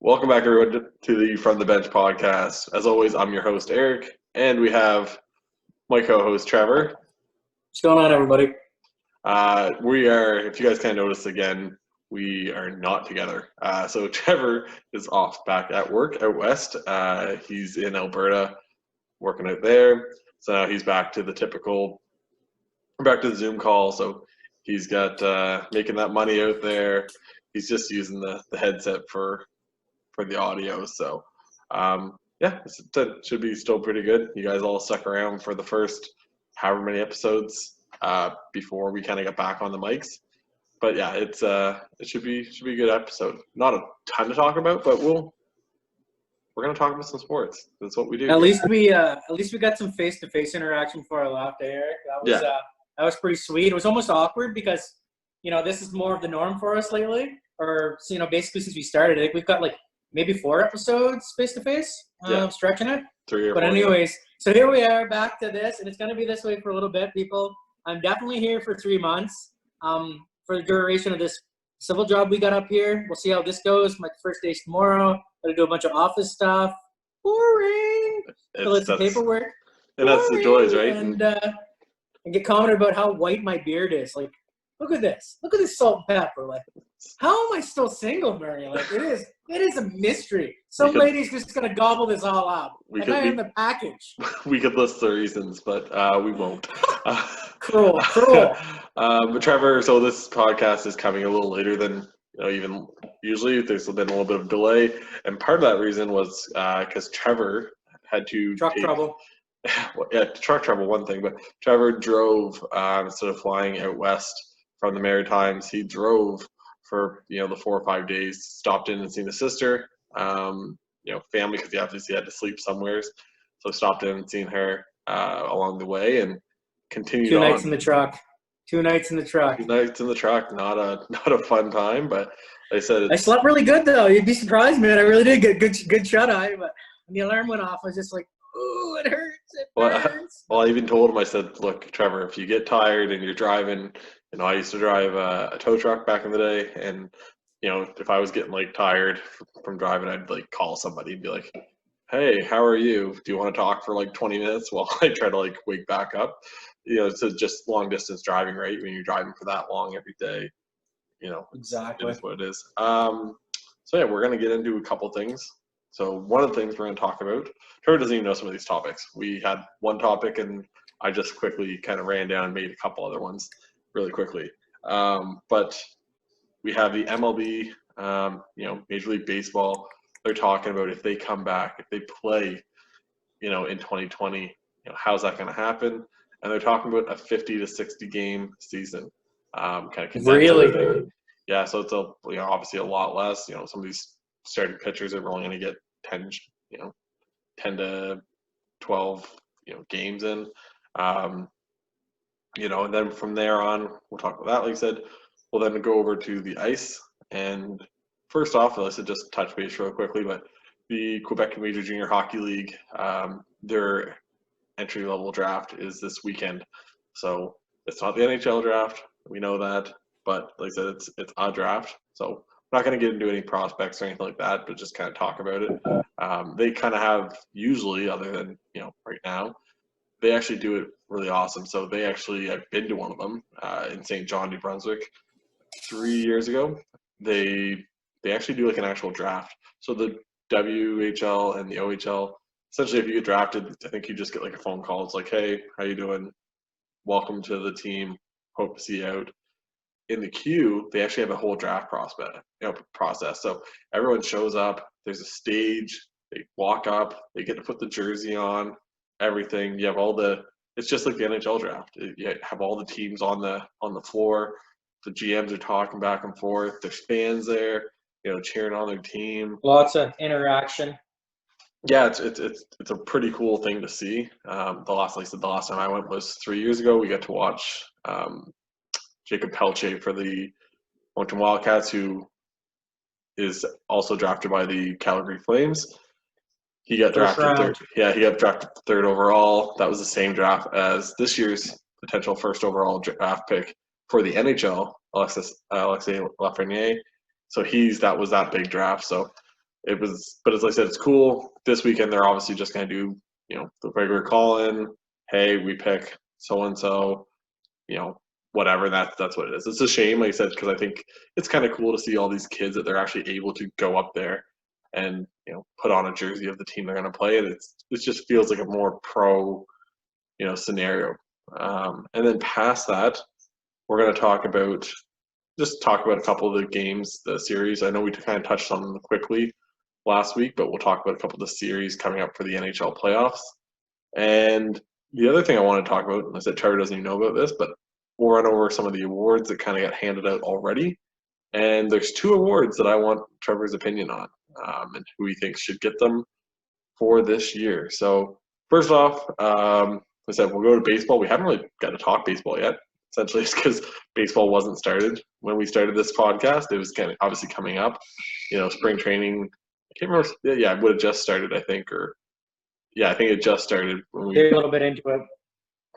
Welcome back, everyone, to the From the Bench podcast. As always, I'm your host, Eric, and we have my co-host, Trevor. What's going on, everybody? We are, if you guys can't notice again, we are not together. So Trevor is off back at work out west. He's in Alberta working out there. So now he's back to the Zoom call. So he's got making that money out there. He's just using the headset for the audio. So it should be still pretty good. You guys all stuck around for the first however many episodes before we kind of got back on the mics. But yeah, it should be a good episode. Not a ton to talk about, but we're gonna talk about some sports. That's what we do. At least we got some face-to-face interaction before I left, Eric. That was pretty sweet. It was almost awkward because this is more of the norm for us lately, or basically since we started. I think we've got like maybe 4 episodes face-to-face, stretching it. 3 or 4. But anyways, so here we are back to this, and it's going to be this way for a little bit, people. I'm definitely here for 3 months for the duration of this civil job we got up here. We'll see how this goes. My first day's tomorrow. Got to do a bunch of office stuff. Boring. Fill out some paperwork. And that's the joys, right? And get commented about how white my beard is. Like, look at this. Look at this salt and pepper. Like, how am I still single, Murray? Like, it is a mystery. Some lady's just gonna gobble this all up. I am the package. We could list the reasons, but we won't. Cruel. But Trevor, so this podcast is coming a little later than even usually. There's been a little bit of delay, and part of that reason was because Trevor had to truck trouble. Truck trouble, one thing, but Trevor drove instead of flying out west from the Maritimes. He drove for the 4 or 5 days, stopped in and seen his sister, family, because he obviously had to sleep somewhere, so stopped in and seen her along the way and continued 2 on. nights in the truck. 2 nights in the truck. 2 nights in the truck. Not a fun time, but like I said, I slept really good though. You'd be surprised, man. I really did get good shut eye, but when the alarm went off, I was just like, ooh, it hurts. It hurts. Well, I even told him, I said, look, Trevor, if you get tired and you're driving, I used to drive a tow truck back in the day, and if I was getting like tired from driving, I'd like call somebody and be like, hey, how are you? Do you want to talk for like 20 minutes while I try to like wake back up? It's just long distance driving, right? When you're driving for that long every day, exactly. It is what it is. So yeah, we're gonna get into a couple things. So one of the things we're going to talk about, Trevor doesn't even know some of these topics. We had one topic, and I just quickly kind of ran down and made a couple other ones really quickly. But we have the MLB, Major League Baseball. They're talking about if they come back, if they play, in 2020, how's that going to happen? And they're talking about a 50 to 60 game season. Kind of condensed everything. Yeah, so it's obviously a lot less. Some of these starting pitchers are only going to get 10 to 12, games in. And then from there on, we'll talk about that. Like I said, we'll then go over to the ice. And first off, let's just touch base real quickly, but the Quebec Major Junior Hockey League, their entry-level draft is this weekend. So it's not the NHL draft. We know that. But like I said, it's a draft. So I'm not going to get into any prospects or anything like that, but just kind of talk about it. They kind of have usually, other than, right now, they actually do it really awesome. So I've been to one of them in St. John, New Brunswick 3 years ago. They actually do like an actual draft. So the WHL and the OHL, essentially if you get drafted, I think you just get like a phone call. It's like, hey, how you doing? Welcome to the team. Hope to see you out. In the queue, they actually have a whole draft process. So everyone shows up. There's a stage. They walk up. They get to put the jersey on. Everything. You have it's just like the NHL draft. You have all the teams on the floor. The GMs are talking back and forth. There's fans there, cheering on their team. Lots of interaction. Yeah, it's a pretty cool thing to see. The last time I went was 3 years ago. We got to watch Jacob Pelche for the Moncton Wildcats, who is also drafted by the Calgary Flames. He got drafted third. Yeah, he got drafted third overall. That was the same draft as this year's potential first overall draft pick for the NHL, Alexis Lafreniere. So that was that big draft. So but as I said, it's cool. This weekend they're obviously just going to do, the regular call-in. Hey, we pick so-and-so, whatever. That's what it is. It's a shame, like I said, because I think it's kind of cool to see all these kids that they're actually able to go up there and, put on a jersey of the team they're going to play. And it just feels like a more pro, scenario. And then past that, we're going to talk about a couple of the games, the series. I know we kind of touched on them quickly last week, but we'll talk about a couple of the series coming up for the NHL playoffs. And the other thing I want to talk about, and I said Trevor doesn't even know about this, but we'll run over some of the awards that kind of got handed out already. And there's 2 awards that I want Trevor's opinion on, and who he thinks should get them for this year. So first off, I said we'll go to baseball. We haven't really got to talk baseball yet. Essentially, it's because baseball wasn't started when we started this podcast. It was kind of obviously coming up. Spring training. I can't remember. Yeah, it would have just started, I think, I think it just started when we Get a little bit into it.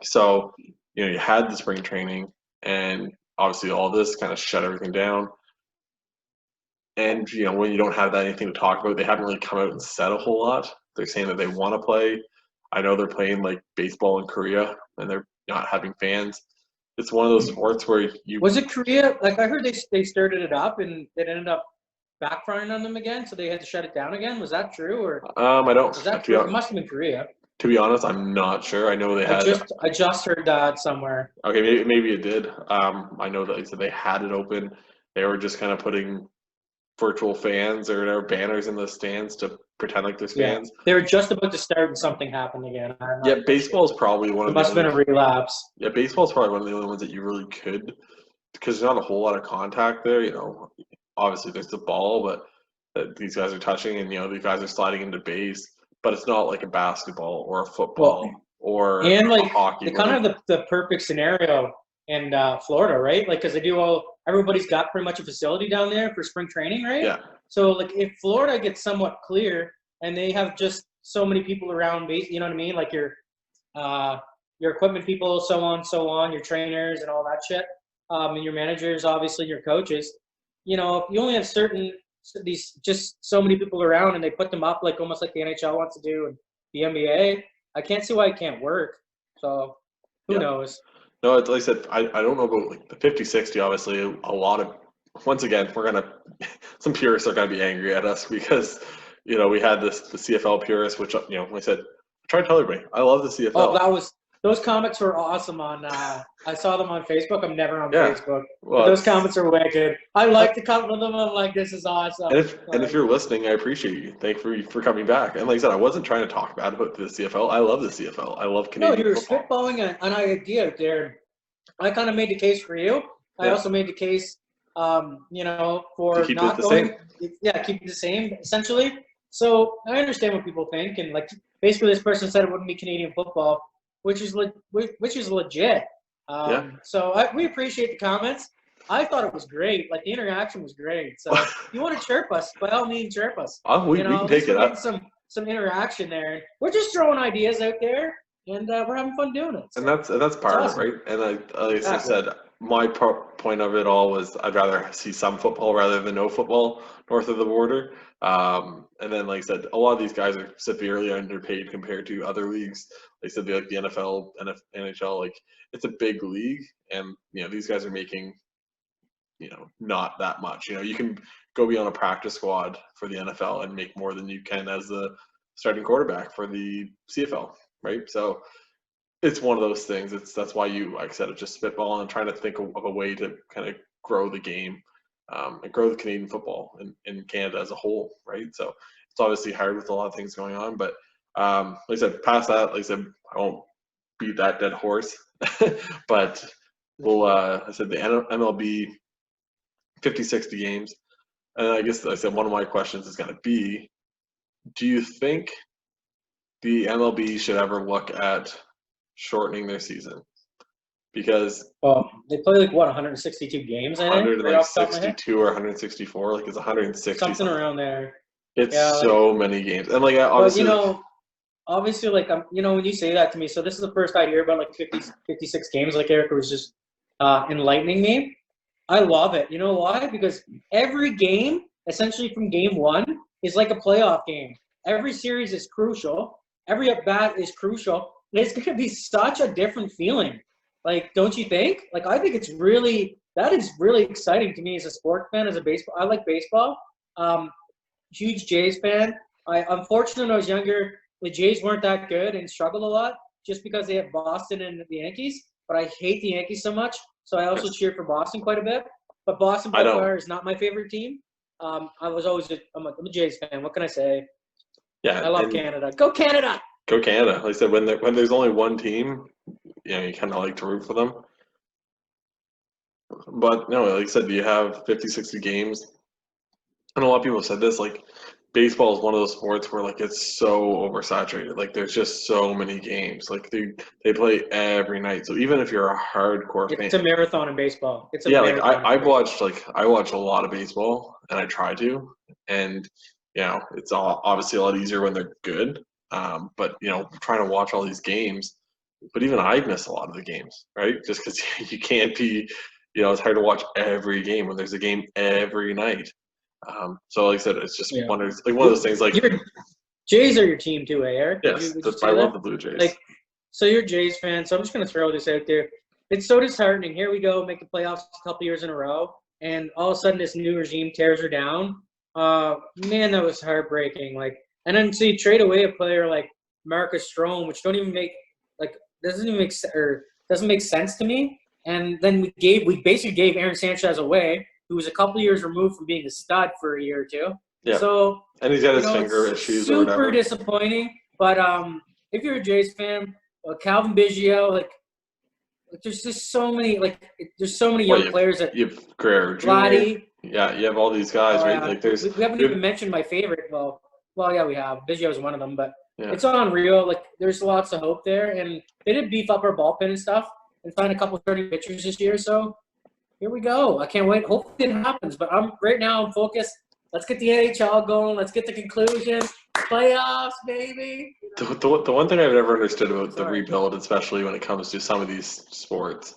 So, you had the spring training, and obviously all this kind of shut everything down. And, when you don't have anything to talk about, they haven't really come out and said a whole lot. They're saying that they want to play. I know they're playing like baseball in Korea, and they're not having fans. It's one of those sports where Was it Korea? Like, I heard they started it up, and it ended up backfiring on them again, so they had to shut it down again. Was that true, or? I don't. Was that true? It must have been Korea. To be honest, I'm not sure. I know they had. I just heard that somewhere. Okay, maybe it did. I know that they had it open. They were just kind of putting virtual fans or whatever banners in the stands to pretend like there's fans. They were just about to start and something happened again. Yeah, baseball is probably one of the. It must have been a relapse. Yeah, baseball is probably one of the only ones that you really could, because there's not a whole lot of contact there. Obviously there's the ball, but that these guys are touching, and these guys are sliding into base. But it's not like a basketball or a football or a hockey. They kind of have the perfect scenario in Florida, right? Like, because everybody's got pretty much a facility down there for spring training, right? Yeah. So, like, if Florida gets somewhat clear and they have just so many people around base, you know what I mean? Like your equipment people, so on, your trainers and all that shit, and your managers, obviously, your coaches. If you only have just so many people around and they put them up like almost like the NHL wants to do and the NBA, I can't see why it can't work. So who knows? No, it's like I said, I don't know about like the 50-60. Obviously, a lot of, once again, some purists are gonna be angry at us because we had the CFL purists, which like I said, I try to tell everybody I love the CFL. Oh, those comments were awesome on. I saw them on Facebook. I'm never on Facebook. Well, those comments are wicked. I like to comment with them. I'm like, this is awesome. And if you're listening, I appreciate you. Thank you for coming back. And like I said, I wasn't trying to talk bad about the CFL. I love the CFL. I love Canadian football. football. No, you're spitballing an idea there. I kind of made the case for you. I also made the case, for keep not it the going. Same. Yeah, keep it the same, essentially. So I understand what people think, and like basically, this person said it wouldn't be Canadian football, which is legit. So we appreciate the comments. I thought it was great. Like, the interaction was great. So if you want to chirp us, by all means, chirp us. We can take it up. Some interaction there. We're just throwing ideas out there, and we're having fun doing it. So. And that's part of it, right? And like I said, my point of it all was I'd rather see some football rather than no football north of the border. And then, like I said, a lot of these guys are severely underpaid compared to other leagues. Like I said, like the NFL, NHL, like it's a big league, and these guys are making not that much. You can go be on a practice squad for the NFL and make more than you can as the starting quarterback for the CFL, right? So it's one of those things. That's why like I said, it's just spitballing and trying to think of a way to kind of grow the game and grow the Canadian football in Canada as a whole, right? So it's obviously hard with a lot of things going on, but like I said, past that, like I said, I won't beat that dead horse, but we'll, I said the MLB 50-60 games, and I guess I said one of my questions is going to be, do you think the MLB should ever look at shortening their season? Because they play like 162 games, I think. 162 or 164, like it's 160 something around there. It's so many games, and like obviously, obviously, like when you say that to me, so this is the first I hear about like 56 games. Like Erica was just enlightening me. I love it. You know why? Because every game, essentially from game one is like a playoff game. Every series is crucial. Every at bat is crucial. It's going to be such a different feeling. Like, don't you think? Like, I think that is really exciting to me as a sports fan, as a baseball. I like baseball. Huge Jays fan. I'm fortunate when I was younger, the Jays weren't that good and struggled a lot just because they have Boston and the Yankees. But I hate the Yankees so much, so I also cheer for Boston quite a bit. But Boston by far is not my favorite team. I was always I'm a Jays fan. What can I say? Yeah, I love Canada. Go Canada! Go Canada. Like I said, when there's only one team, you kind of like to root for them. But no, like I said, you have 50, 60 games. And a lot of people have said this, like, baseball is one of those sports where, like, it's so oversaturated. Like, there's just so many games. Like, they play every night. So even if you're a hardcore fan. It's a marathon in baseball. Like, I watch a lot of baseball, and I try to. And, it's obviously a lot easier when they're good. But, trying to watch all these games. But even I've missed a lot of the games, right? Just because you can't be, it's hard to watch every game when there's a game every night. So like I said, it's just one of those things. Like, Jays are your team too, Eric? Yes, I love the Blue Jays. Like, so you're a Jays fan, so I'm just going to throw this out there. It's so disheartening. Here we go, make the playoffs a couple years in a row, and all of a sudden this new regime tears her down. Man, that was heartbreaking. Like, and then so you trade away a player like Marcus Stroman, which doesn't make sense to me. And then we basically gave Aaron Sanchez away, who was a couple years removed from being a stud for a year or two. Yeah. So, and he's got his finger issues or whatever. Super disappointing. But if you're a Jays fan, Calvin Biggio, like there's just so many young players that you have Guerrero Jr. Vladdy. Yeah, you have all these guys, right? Yeah. Like we haven't even mentioned my favorite. Well, yeah, we have. Biggio is one of them, but it's unreal. Like, there's lots of hope there, and they did beef up our bullpen and stuff and find a couple starting pitchers this year. So here we go. I can't wait. Hopefully it happens. But right now I'm focused. Let's get the NHL going. Let's get the conclusion. Playoffs, baby. The one thing I've never understood about the rebuild, especially when it comes to some of these sports,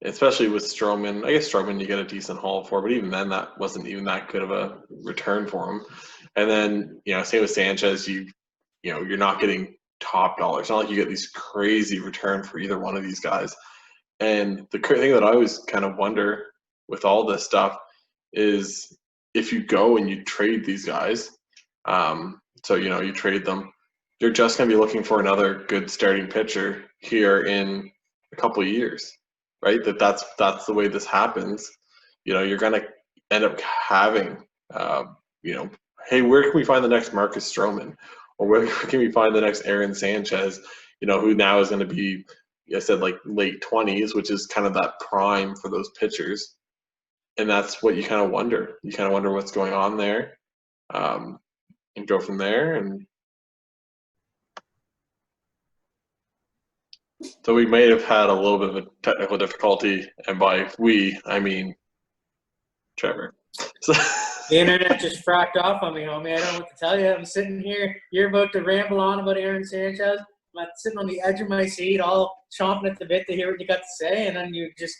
especially with Stroman. I guess Stroman you get a decent haul for, but even then that wasn't even that good of a return for him. And then, same with Sanchez, you're not getting top dollar. It's not like you get these crazy return for either one of these guys. And the thing that I always kind of wonder with all this stuff is if you go and you trade these guys, so you trade them, you're just going to be looking for another good starting pitcher here in a couple of years, right? That's the way this happens. You're going to end up having, hey, where can we find the next Marcus Stroman? Or where can we find the next Aaron Sanchez, who now is going to be, I said, like late 20s, which is kind of that prime for those pitchers. And that's what you kind of wonder. You kind of wonder what's going on there, and go from there. And so we may have had a little bit of a technical difficulty, and by we, I mean Trevor. So the internet just fracked off on me, homie. I don't know what to tell you. I'm sitting here. You're about to ramble on about Aaron Sanchez. I'm sitting on the edge of my seat, all chomping at the bit to hear what you got to say, and then you just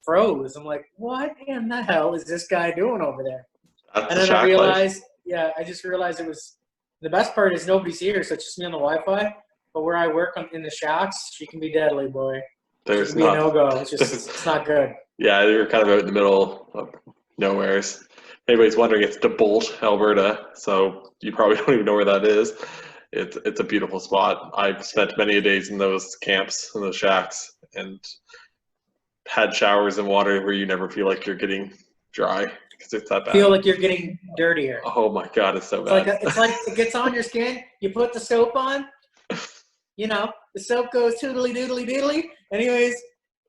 froze. I'm like, what in the hell is this guy doing over there? That's and then I realized, I just realized it was – the best part is nobody's here, so it's just me on the Wi-Fi. But where I work in the shacks, she can be deadly, boy. There's be a no-go. It's not good. Yeah, you're kind of out in the middle of nowheres. Anybody's wondering, it's DeBolt, Alberta, so you probably don't even know where that is. It's a beautiful spot. I've spent many days in those camps, in those shacks, and had showers and water where you never feel like you're getting dry because it's that bad. Feel like you're getting dirtier. Oh my God, it's so bad. It's like it gets on your skin. You put the soap on. The soap goes toodly doodly doodly. Anyways,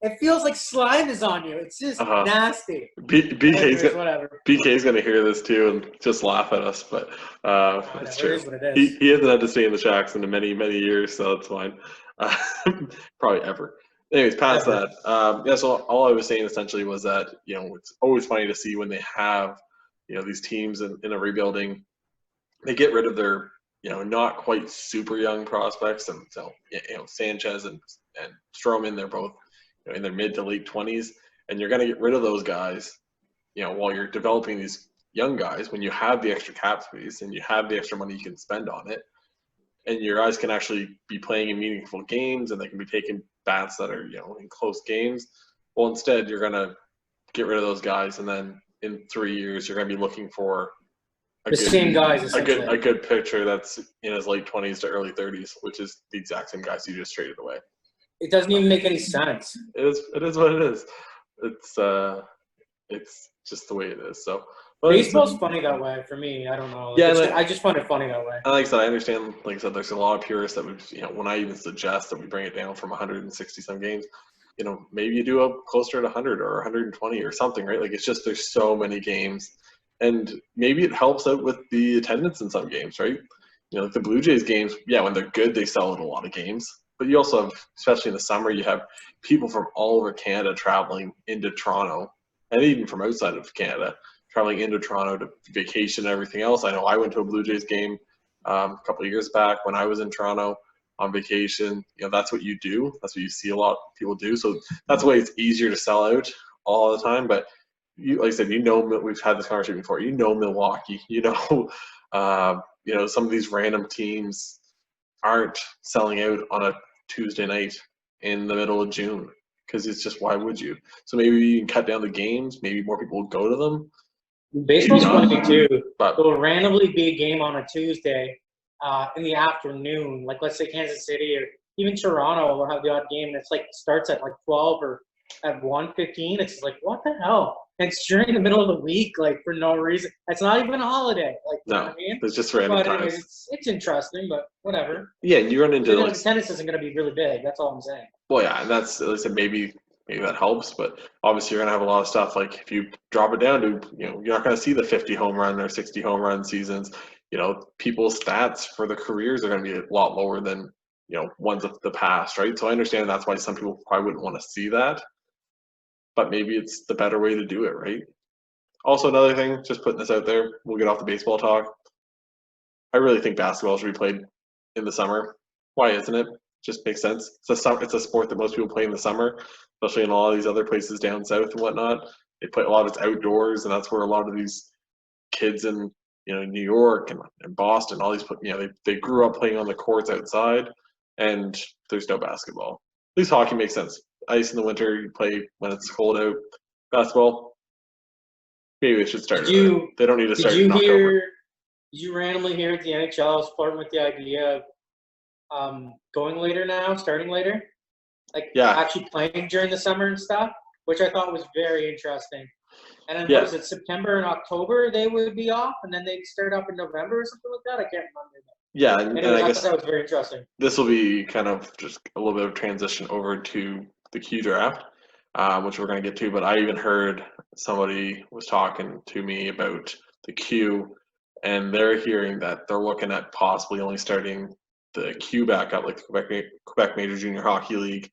it feels like slime is on you. It's just nasty. BK's gonna hear this too and just laugh at us, but it's true. It is what it is. He hasn't had to stay in the shacks in many, many years, so it's fine. Probably ever. Anyways, past that, so all I was saying essentially was that, it's always funny to see when they have, these teams in a rebuilding, they get rid of their, not quite super young prospects. And so, Sanchez and Stroman, they're both, in their mid to late 20s, and you're going to get rid of those guys, while you're developing these young guys, when you have the extra cap space and you have the extra money you can spend on it, and your guys can actually be playing in meaningful games and they can be taking bats that are, in close games. Well, instead, you're going to get rid of those guys, and then in 3 years, you're going to be looking for same guys, essentially. A good pitcher that's in his late 20s to early 30s, which is the exact same guys you just traded away. It doesn't even make any sense. It is what it is. It's just the way it is. So baseball's funny that way for me. I don't know. I just find it funny that way. And like I said, I understand. Like I said, there's a lot of purists that would, when I even suggest that we bring it down from 160 some games, maybe you do a closer to 100 or 120 or something, right? Like, it's just there's so many games, and maybe it helps out with the attendance in some games, right? Like the Blue Jays games, yeah, when they're good, they sell out a lot of games. But you also have, especially in the summer, you have people from all over Canada traveling into Toronto, and even from outside of Canada, traveling into Toronto to vacation and everything else. I know I went to a Blue Jays game a couple of years back when I was in Toronto on vacation. That's what you do. That's what you see a lot of people do. So that's why it's easier to sell out all the time. But like I said, we've had this conversation before. Milwaukee. Some of these random teams aren't selling out on a Tuesday night in the middle of June, because it's just, why would you? So maybe you can cut down the games. Maybe more people will go to them. Baseball's funny too. But it'll randomly be a game on a Tuesday in the afternoon. Like, let's say Kansas City or even Toronto will have the odd game that's like starts at like 12 or at 1:15. It's like, what the hell? And it's during the middle of the week, like, for no reason. It's not even a holiday. Like, you know what I mean? It's just random times. Anyways, it's interesting, but whatever. Yeah, and you run into attendance isn't going to be really big. That's all I'm saying. Well, yeah, and that's, like I said, maybe that helps, but obviously you're going to have a lot of stuff. Like, if you drop it down to, you're not going to see the 50 home run or 60 home run seasons. People's stats for their careers are going to be a lot lower than, ones of the past, right? So I understand that's why some people probably wouldn't want to see that, but maybe it's the better way to do it, right? Also, another thing, just putting this out there, we'll get off the baseball talk. I really think basketball should be played in the summer. Why isn't it? Just makes sense. It's a sport that most people play in the summer, especially in a lot of these other places down south and whatnot. They play a lot of it's outdoors, and that's where a lot of these kids in New York and Boston, all these they grew up playing on the courts outside, and there's no basketball. At least hockey makes sense. Ice in the winter, you play when it's cold out. Basketball, maybe they should start. They don't need to start in October. Did you randomly hear at the NHL is flirting with the idea of going later now, starting later? Actually playing during the summer and stuff, which I thought was very interesting. And then what was it, September and October they would be off, and then they'd start up in November or something like that? I can't remember. Yeah, and I guess that was very interesting. This will be kind of just a little bit of transition over to the Q draft, which we're going to get to. But I even heard somebody was talking to me about the Q, and they're hearing that they're looking at possibly only starting the Q back up, like the Quebec Major Junior Hockey League.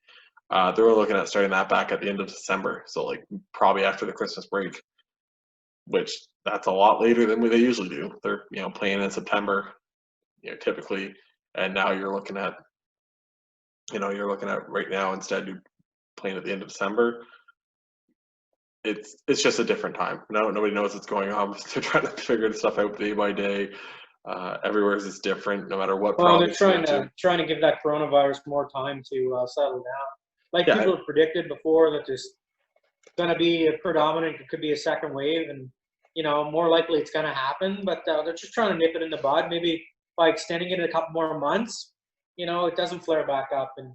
They're looking at starting that back at the end of December, so like probably after the Christmas break, which that's a lot later than they usually do. They're playing in September, typically, and now you're looking at right now, instead you're playing at the end of December. It's just a different time. Nobody knows what's going on. They're trying to figure this stuff out day by day. Everywhere is different, no matter what. Well, they're trying to give that coronavirus more time to settle down. Like people have predicted before that there's going to be a predominant, it could be a second wave, and more likely it's going to happen. But they're just trying to nip it in the bud. Maybe by extending it a couple more months, it doesn't flare back up and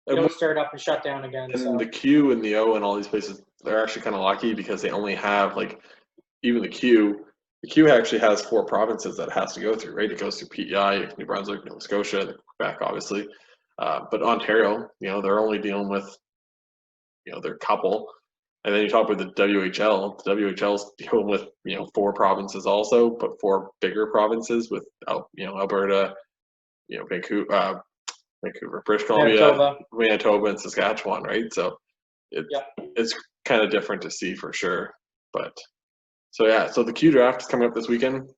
don't start up and shut down again. And the Q and the O and all these places, they're actually kind of lucky because they only have even the Q. The Q actually has 4 provinces that it has to go through, right? It goes through PEI, New Brunswick, Nova Scotia, Quebec, obviously. But Ontario, they're only dealing with, their couple. And then you talk about the WHL. The WHL's dealing with, 4 provinces also, but 4 bigger provinces with, Alberta, Vancouver, British Columbia, Manitoba, and Saskatchewan, right? So it's kind of different to see for sure. But so the Q draft is coming up this weekend.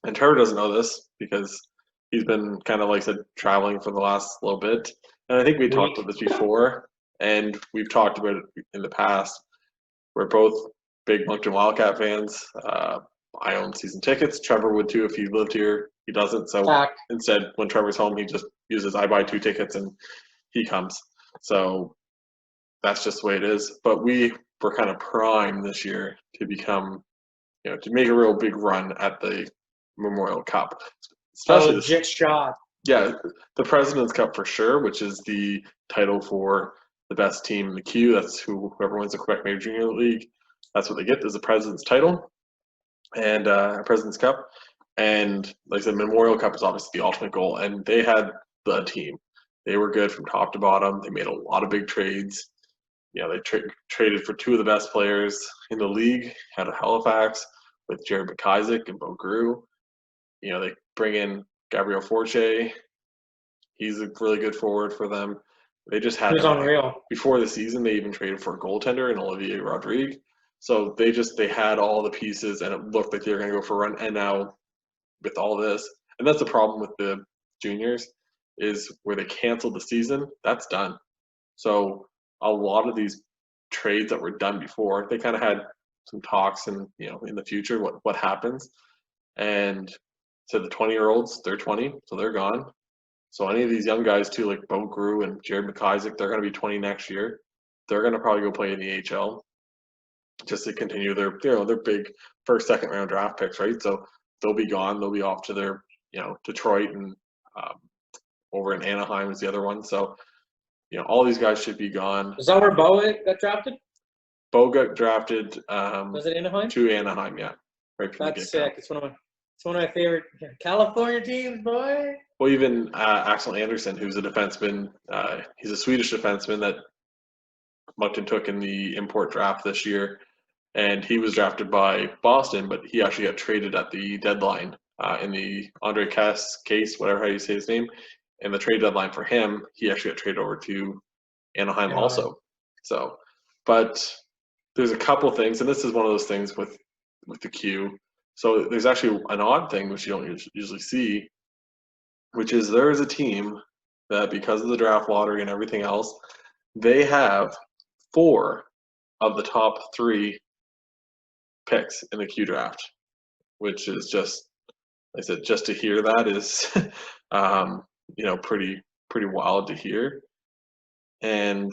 And Trevor doesn't know this because he's been kind of, like I said, traveling for the last little bit. And I think we talked about this before, and we've talked about it in the past, where both big Moncton Wildcat fans. I own season tickets. Trevor would too if he lived here. He doesn't, so instead, when Trevor's home, he just uses I buy 2 tickets and he comes. So that's just the way it is. But we were kind of primed this year to become, to make a real big run at the Memorial Cup. Especially legit shot. Yeah, the President's Cup for sure, which is the title for the best team in the Q. That's whoever wins the Quebec Major Junior League. That's what they get, is the President's title and President's Cup. And like I said, Memorial Cup is obviously the ultimate goal. And they had the team. They were good from top to bottom. They made a lot of big trades. They traded for 2 of the best players in the league out of Halifax with Jared McIsaac and Bo Grew. They bring in Gabriel Forche. He's a really good forward for them. They just had unreal. Before the season, they even traded for a goaltender in Olivier Rodrigue. So they had all the pieces, and it looked like they were going to go for a run. And now with all this, and that's the problem with the juniors, is where they canceled the season, that's done. So a lot of these trades that were done before, they kind of had some talks and in the future what happens. And to the 20-year-olds, they're 20, so they're gone. So any of these young guys too, like Bo Grew and Jared McIsaac, they're going to be 20 next year. They're going to probably go play in the AHL just to continue their big first, second round draft picks, right? So they'll be gone. They'll be off to their Detroit, and over in Anaheim is the other one. So all these guys should be gone. Is that where Bo got drafted? Bo got drafted. Was it Anaheim? To Anaheim, yeah. Right from That's sick. It's one of my favorite California teams, boy. Well, even Axel Andersson, who's a defenseman, he's a Swedish defenseman that Moncton took in the import draft this year, and he was drafted by Boston, but he actually got traded at the deadline in the Andre case, whatever how you say his name, and the trade deadline for him, he actually got traded over to Anaheim also. So, but there's a couple things, and this is one of those things with the Q. So there's actually an odd thing which you don't usually see, which is there is a team that, because of the draft lottery and everything else, they have 4 of the top 3 picks in the Q draft, which is just, like I said, just to hear that is, pretty wild to hear. And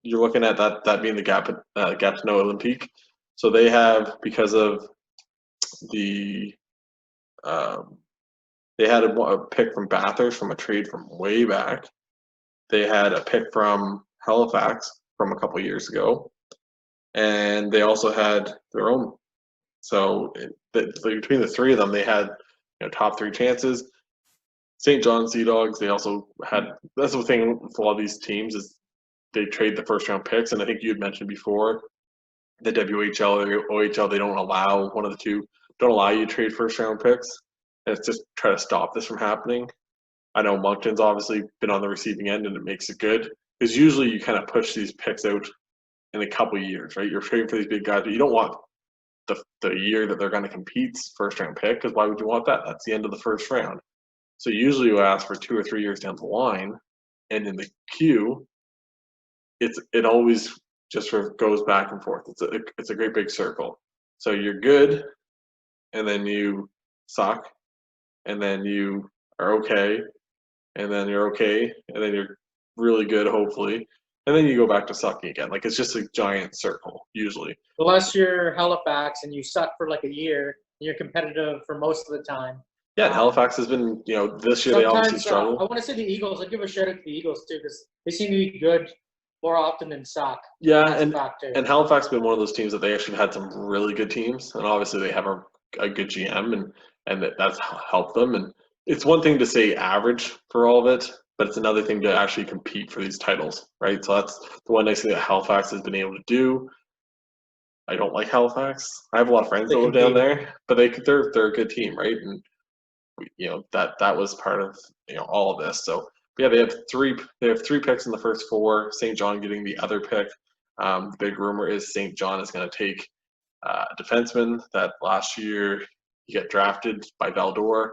you're looking at that being the Gatineau Olympique. So they have, because of the they had a pick from Bathurst from a trade from way back. They had a pick from Halifax from a couple years ago, and they also had their own. So between the 3 of them, they had top 3 chances. St. John Sea Dogs, they also had. That's the thing with a lot of these teams is they trade the first round picks, and I think you had mentioned before, the WHL or OHL, they don't allow one of the two. Don't allow you to trade first round picks. And it's just try to stop this from happening. I know Moncton's obviously been on the receiving end, and it makes it good because usually you kind of push these picks out in a couple of years, right? You're trading for these big guys, but you don't want the year that they're going to compete first round pick, because why would you want that? That's the end of the first round. So usually you ask for 2 or 3 years down the line, and in the Q, it always just sort of goes back and forth. It's a great big circle. So you're good, and then you suck, and then you are okay, and then you're okay, and then you're really good, hopefully, and then you go back to sucking again. Like, it's just a giant circle, usually. Unless you're Halifax and you suck for like a year, and you're competitive for most of the time. Yeah, and Halifax has been, this year they obviously struggle. I want to say the Eagles. I'd give a shout out to the Eagles, too, because they seem to be good more often than suck. Yeah, and Halifax has been one of those teams that they actually had some really good teams, and obviously they have a good GM, and that's helped them. And it's one thing to say average for all of it, but it's another thing to actually compete for these titles, right? So that's the one nice thing that Halifax has been able to do. I don't like Halifax. I have a lot of friends that live down there, but they're a good team, right? And that was part of all of this. So yeah, they have three picks in the first 4. St. John getting the other pick. The big rumor is St. John is going to take a defenseman that last year he got drafted by Valdor,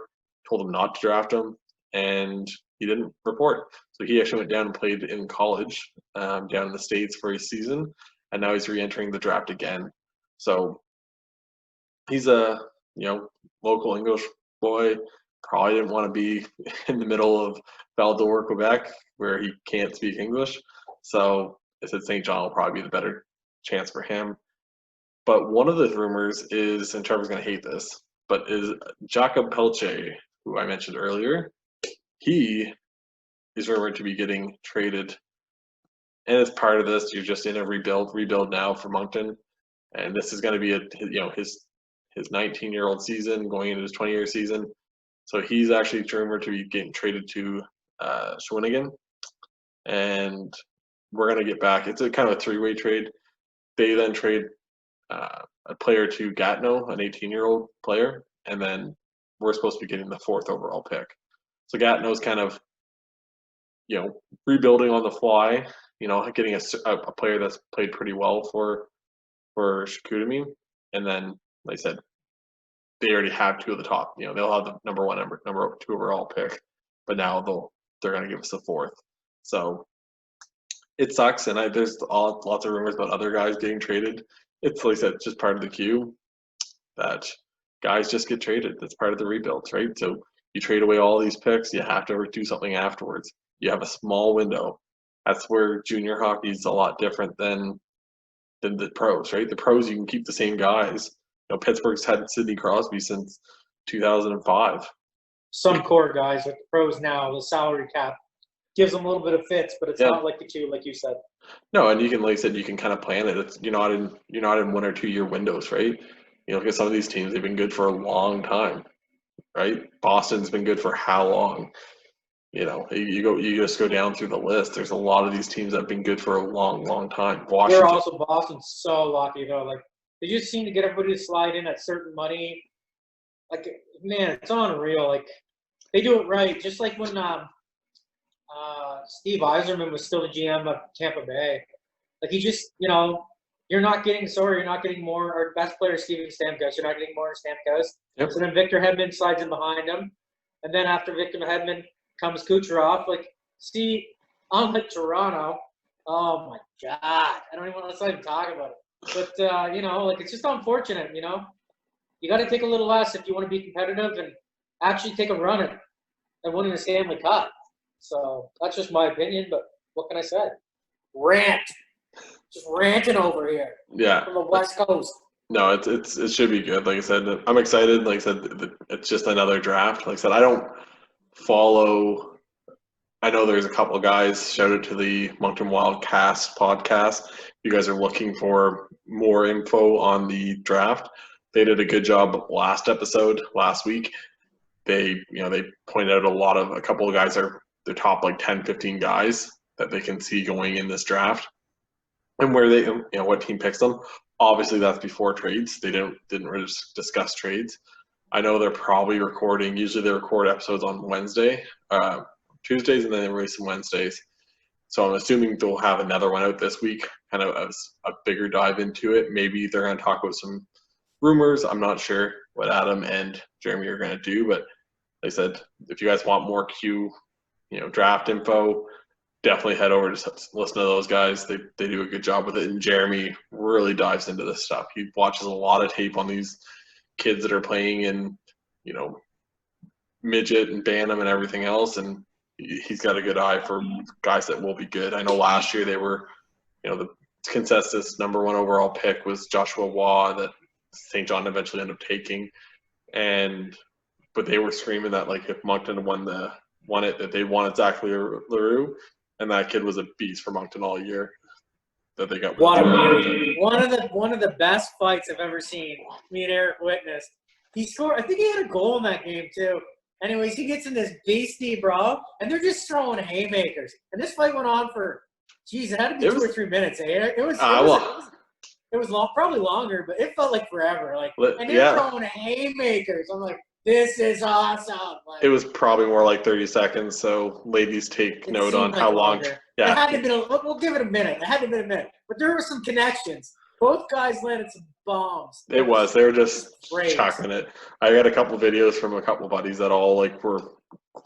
told him not to draft him, and he didn't report. So he actually went down and played in college down in the States for a season, and now he's re-entering the draft again. So he's a, local English boy. Probably didn't want to be in the middle of Val-d'Or, Quebec, where he can't speak English. So I said St. John will probably be the better chance for him. But one of the rumors is, and Trevor's going to hate this, but is Jakob Pelche, who I mentioned earlier. He is rumored to be getting traded. And as part of this, you're just in a rebuild now for Moncton. And this is going to be his 19-year-old season going into his 20-year season. So he's actually rumored to be getting traded to Shawinigan. And we're going to get back. It's a kind of a three-way trade. They then trade a player to Gatineau, an 18-year-old player, and then we're supposed to be getting the 4th overall pick. So Gatineau's kind of, rebuilding on the fly, getting a player that's played pretty well for Chicoutimi. And then, like I said, they already have 2 of the top. They'll have the number 2 overall pick, but now they're going to give us the 4th. So it sucks, and there's lots of rumors about other guys getting traded. It's like I said, just part of the queue that guys just get traded. That's part of the rebuilds, right? So you trade away all these picks, you have to do something afterwards. You have a small window. That's where junior hockey is a lot different than the pros, right? The pros, you can keep the same guys. Pittsburgh's had Sidney Crosby since 2005. Some core guys, with the pros now, the salary cap gives them a little bit of fits, but it's not like the queue, like you said. No, and you can, like I said, you can kind of plan it. It's you're not in 1 or 2 year windows, right? Look at some of these teams; they've been good for a long time, right? Boston's been good for how long? You just go down through the list. There's a lot of these teams that have been good for a long, long time. They're also Boston's so lucky though. Like they just seem to get everybody to slide in at certain money. Like man, it's unreal. Like they do it right, just like when Steve Yzerman was still the GM of Tampa Bay. Like he just, you're not getting more. Our best player is Steven Stamkos. You're not getting more Stamkos. Yep. So then Victor Hedman slides in behind him, and then after Victor Hedman comes Kucherov. Like, see, unlike Toronto, oh my God, I don't even want to even talk about it. But it's just unfortunate. You got to take a little less if you want to be competitive and actually take a run at winning the Stanley Cup. So that's just my opinion, but what can I say? Rant. Just ranting over here. Yeah. From the West Coast. No, it should be good. Like I said, I'm excited. Like I said, it's just another draft. Like I said, I don't follow. I know there's a couple of guys. Shout out to the Moncton Wildcast podcast. If you guys are looking for more info on the draft, they did a good job last week. They pointed out a couple of guys are the top 10, 15 guys that they can see going in this draft, and where they what team picks them. Obviously, that's before trades. They didn't really discuss trades. I know they're probably recording. Usually, they record episodes on Tuesdays, and then they release them Wednesdays. So I'm assuming they'll have another one out this week, kind of as a bigger dive into it. Maybe they're going to talk about some rumors. I'm not sure what Adam and Jeremy are going to do, but like I said, if you guys want more draft info, definitely head over to listen to those guys. They do a good job with it, and Jeremy really dives into this stuff. He watches a lot of tape on these kids that are playing in, midget and Bantam and everything else, and he's got a good eye for guys that will be good. I know last year they were, the consensus number 1 overall pick was Joshua Waugh that St. John eventually ended up taking, but they were screaming that if Moncton won it, that they wanted Zach Leroux, and that kid was a beast for Moncton all year. That they got one of the best fights I've ever seen. Me and Eric witnessed. He scored. I think he had a goal in that game too. Anyways, he gets in this beastie, bro, and they're just throwing haymakers. And this fight went on for, it had to be 2 or 3 minutes. It was long, probably longer, but it felt like forever. And they're throwing haymakers. I'm like, this is awesome. It was probably more like 30 seconds, so ladies take note on how long. Yeah. It had to be, we'll give it a minute. It had to be a minute. But there were some connections. Both guys landed some bombs. They were just chucking it. I got a couple videos from a couple buddies that all were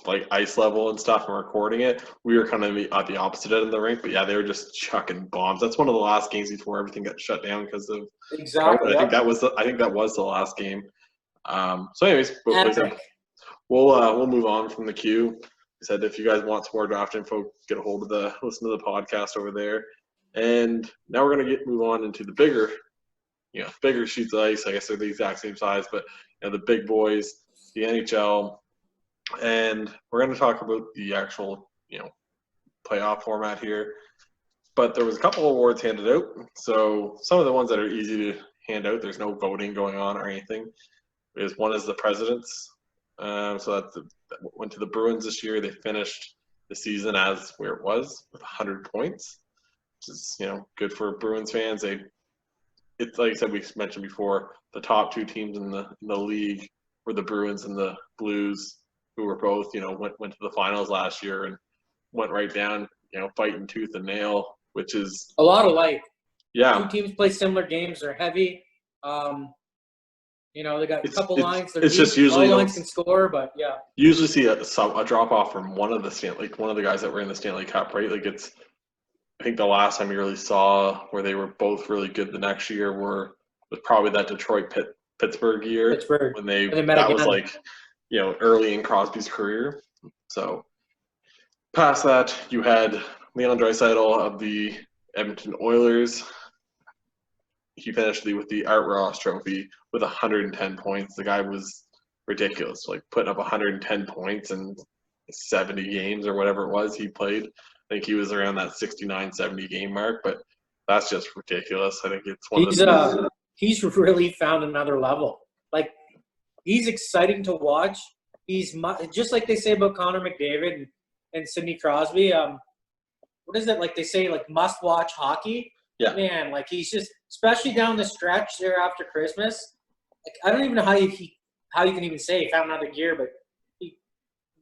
like ice level and stuff and recording it, we were kind of at the opposite end of the rink. But yeah, they were just chucking bombs. That's one of the last games before everything got shut down because of Exactly. COVID. I think that was the last game. So anyways, but like I said, Epic. we'll move on from the queue. I said if you guys want some more draft info, get a hold of listen to the podcast over there. And now we're gonna move on into the bigger sheets of ice. I guess they're the exact same size, but the big boys, the NHL, and we're gonna talk about the actual playoff format here. But there was a couple awards handed out. So some of the ones that are easy to hand out, there's no voting going on or anything. One is the presidents. So that went to the Bruins this year. They finished the season as where it was with 100 points, which is good for Bruins fans. It's like I said, we mentioned before, the top two teams in the league were the Bruins and the Blues, who were both went to the finals last year and went right down fighting tooth and nail, which is a lot of light. Yeah. Two teams play similar games. They're heavy. They got a couple lines. It's just usually all lines can score, but yeah. Usually see a drop off from one of the guys that were in the Stanley Cup, right? Like I think the last time you really saw where they were both really good the next year was probably that Pittsburgh year when that was early in Crosby's career. So past that, you had Leon Draisaitl of the Edmonton Oilers. He finished with the Art Ross Trophy with 110 points. The guy was ridiculous, putting up 110 points in 70 games or whatever it was he played. I think he was around that 69, 70 game mark, but that's just ridiculous. I think it's he's really found another level. He's exciting to watch. He's just like they say about Connor McDavid and Sidney Crosby. What is it they say must-watch hockey? Yeah. Man, he's just, especially down the stretch there after Christmas. I don't even know how you can even say he found another gear, but he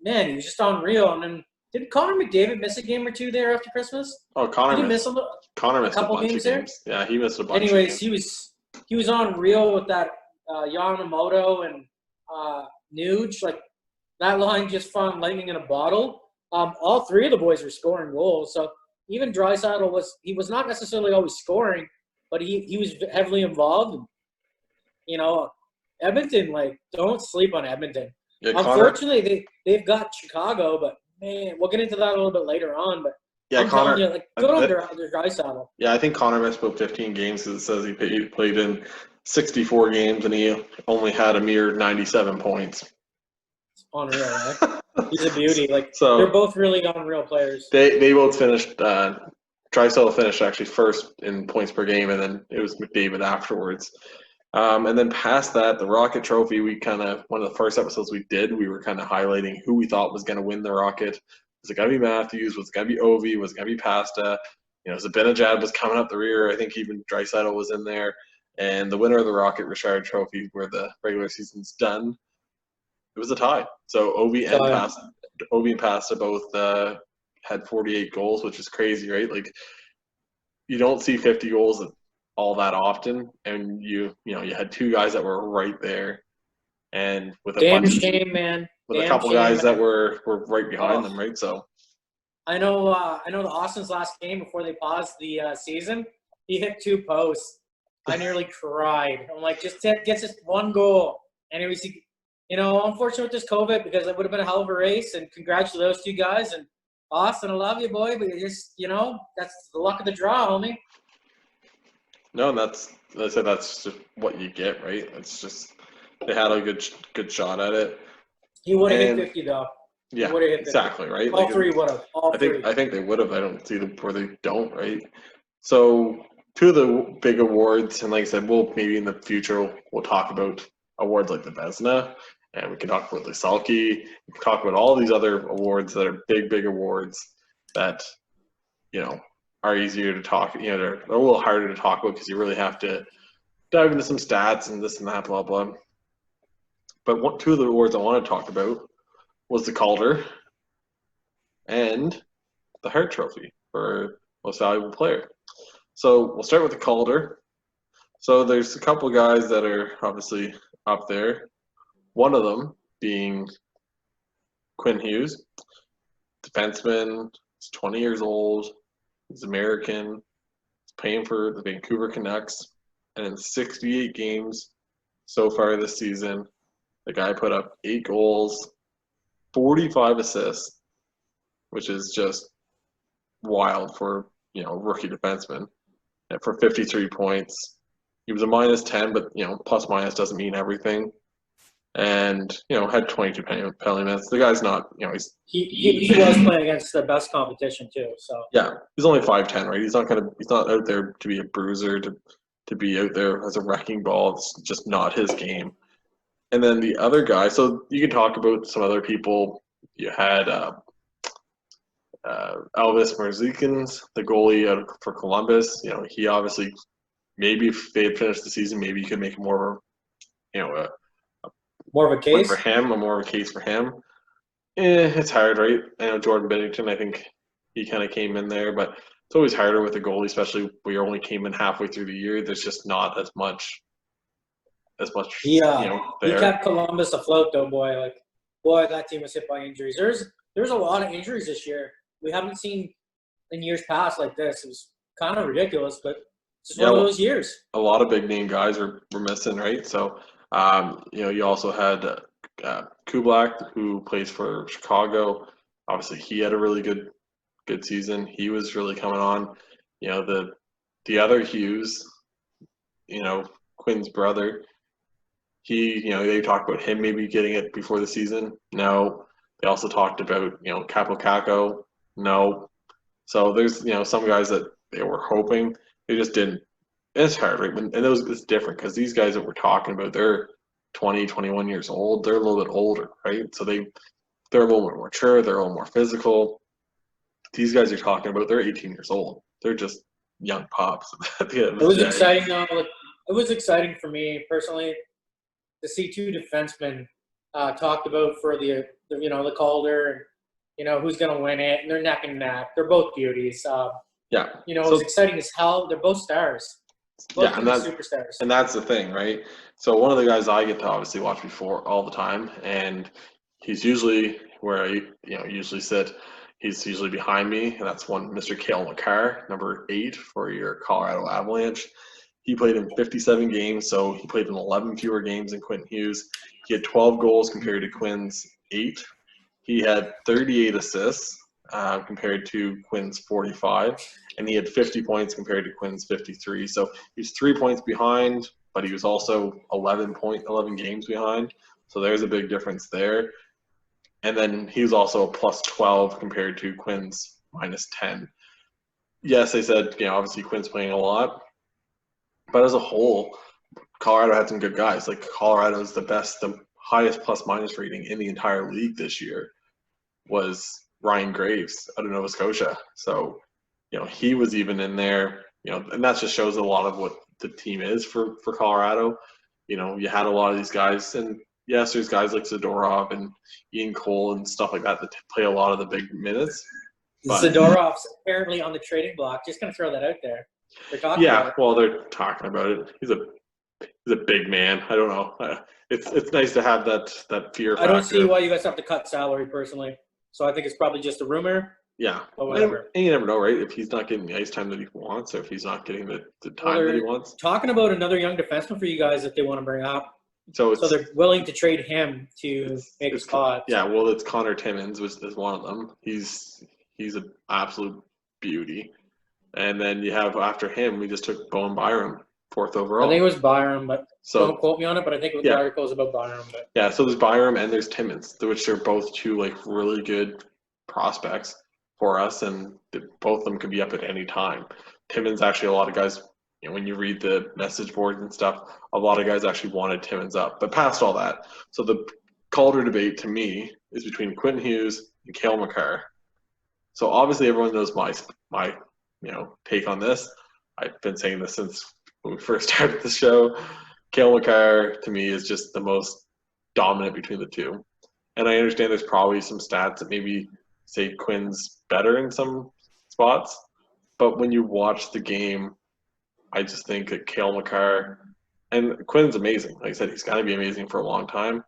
was just unreal. And then did Connor McDavid miss a game or two there after Christmas? Oh, Connor missed a couple bunch games there. Yeah, he missed a bunch. Anyways, he was unreal with that Yamamoto and Nuge. That line just found lightning in a bottle. All three of the boys were scoring goals. So even Draisaitl was not necessarily always scoring, but he was heavily involved. Edmonton, don't sleep on Edmonton. Yeah, unfortunately, they've got Chicago, but man, we'll get into that a little bit later on. But yeah, I'm telling you, good on their Draisaitl. Yeah, I think Connor missed about 15 games because it says he played in 64 games and he only had a mere 97 points. It's unreal, right? He's a beauty. So they're both really unreal players. They both finished. Draisaitl finished actually first in points per game, and then it was McDavid afterwards. And then past that, the Rocket Trophy, one of the first episodes we did, we were kind of highlighting who we thought was going to win the Rocket. Was it going to be Matthews? Was it going to be Ovi? Was it going to be Pasta? Zibanejad was coming up the rear. I think even Draisaitl was in there. And the winner of the Rocket Richard Trophy, where the regular season's done, it was a tie. So Ovi and Pasta both had 48 goals, which is crazy, right? You don't see 50 goals all that often, and you had two guys that were right there, and with a couple guys that were right behind them, right? So I know the Austin's last game before they paused the season, he hit 2 posts. I nearly cried. I'm just gets us 1 goal, and it was unfortunate with this COVID because it would have been a hell of a race. And congrats to those two guys. And Austin, I love you, boy, but that's the luck of the draw, homie. No, that's just what you get, right? It's just they had a good shot at it. He would have hit 50 though. Yeah, exactly, right. All three would have. I think they would have. I don't see them where they don't, right? So 2 of the big awards, and like I said, maybe in the future we'll talk about awards like the Vezina, and we can talk about the Selke. We can talk about all these other awards that are big awards that are easier to talk. They're a little harder to talk about because you really have to dive into some stats and this and that, blah blah. But 2 of the awards I want to talk about was the Calder and the Hart Trophy for most valuable player. So we'll start with the Calder. So there's a couple guys that are obviously up there. One of them being Quinn Hughes, defenseman. He's 20 years old. He's American. He's playing for the Vancouver Canucks. And in 68 games so far this season, the guy put up 8 goals, 45 assists, which is just wild for, rookie defenseman. And for 53 points. He was a -10, but, plus minus doesn't mean everything. And, had 22 penalty minutes. The guy's not, he was playing against the best competition too. So yeah, he's only 5'10", right? He's not out there to be a bruiser, to be out there as a wrecking ball. It's just not his game. And then the other guy, so you can talk about some other people. You had Elvis Merzlikins, the goalie for Columbus. He obviously, maybe if they had finished the season, maybe you could make more, more of a case for him, more of a case for him. It's hard, right? I know Jordan Binnington, I think he kind of came in there, but it's always harder with a goalie, especially we only came in halfway through the year. There's just not as much. He there. kept Columbus afloat though, boy. That team was hit by injuries. There's a lot of injuries this year. We haven't seen in years past like this. It was kind of ridiculous, but it's just one of those years. A lot of big name guys were missing, right? So, you also had Kublak, who plays for Chicago. Obviously, he had a really good season. He was really coming on. The other Hughes, Quinn's brother. They talked about him maybe getting it before the season. No. They also talked about, Capo Caco. No. So there's, some guys that they were hoping. They just didn't. It's hard, right? And it's different because these guys that we're talking about, they're 20, 21 years old. They're a little bit older, right? So they're a little more mature. They're a little more physical. These guys you're talking about, they're 18 years old. They're just young pops. It was exciting, though. It was exciting for me personally to see 2 defensemen talked about for the Calder, and who's going to win it, and they're neck and neck. They're both beauties. Yeah. It was exciting as hell. They're both stars. Both and superstars. And that's the thing, right? So one of the guys I get to obviously watch before all the time, and he's usually where I usually sit. He's usually behind me, and that's one Mr. Cale Makar, number 8 for your Colorado Avalanche. He played in 57 games, so he played in 11 fewer games than Quinn Hughes. He had 12 goals compared to Quinn's 8. He had 38 assists compared to Quinn's 45, and he had 50 points compared to Quinn's 53. So he's 3 points behind, but he was also 11 games behind. So there's a big difference there. And then he was also a plus 12 compared to Quinn's minus 10. Yes, they said, obviously Quinn's playing a lot. But as a whole, Colorado had some good guys. Like Colorado's the highest plus minus rating in the entire league this year was Ryan Graves out of Nova Scotia. So, he was even in there, and that just shows a lot of what the team is for Colorado. You had a lot of these guys, and yes, there's guys like Zadorov and Ian Cole and stuff like that play a lot of the big minutes. Zadorov's apparently on the trading block. Just going to throw that out there. They're talking about it. Well, they're talking about it. He's a big man. I don't know. It's nice to have that fear factor. I don't see why you guys have to cut salary personally. So I think it's probably just a rumor. Yeah. But whatever. And you never know, right? If he's not getting the ice time that he wants, or if he's not getting the time that he wants. Talking about another young defenseman for you guys that they want to bring up. So they're willing to trade him to make a spot. Yeah, well, it's Connor Timmins, which is one of them. He's an absolute beauty. And then you have, after him, we just took Bowen Byram, 4th overall. I think it was Byram, but don't quote me on it, but I think the article is about Byram. But. Yeah, so there's Byram and there's Timmins, which are both 2 really good prospects for us, and both of them could be up at any time. Timmins, actually, a lot of guys, when you read the message boards and stuff, a lot of guys actually wanted Timmins up. But past all that, so the Calder debate to me is between Quinn Hughes and Cale Makar. So obviously everyone knows my take on this. I've been saying this since when we first started the show. Cale Makar, to me, is just the most dominant between the two. And I understand there's probably some stats that maybe say Quinn's better in some spots. But when you watch the game, I just think that Cale Makar, and Quinn's amazing. Like I said, he's going to be amazing for a long time.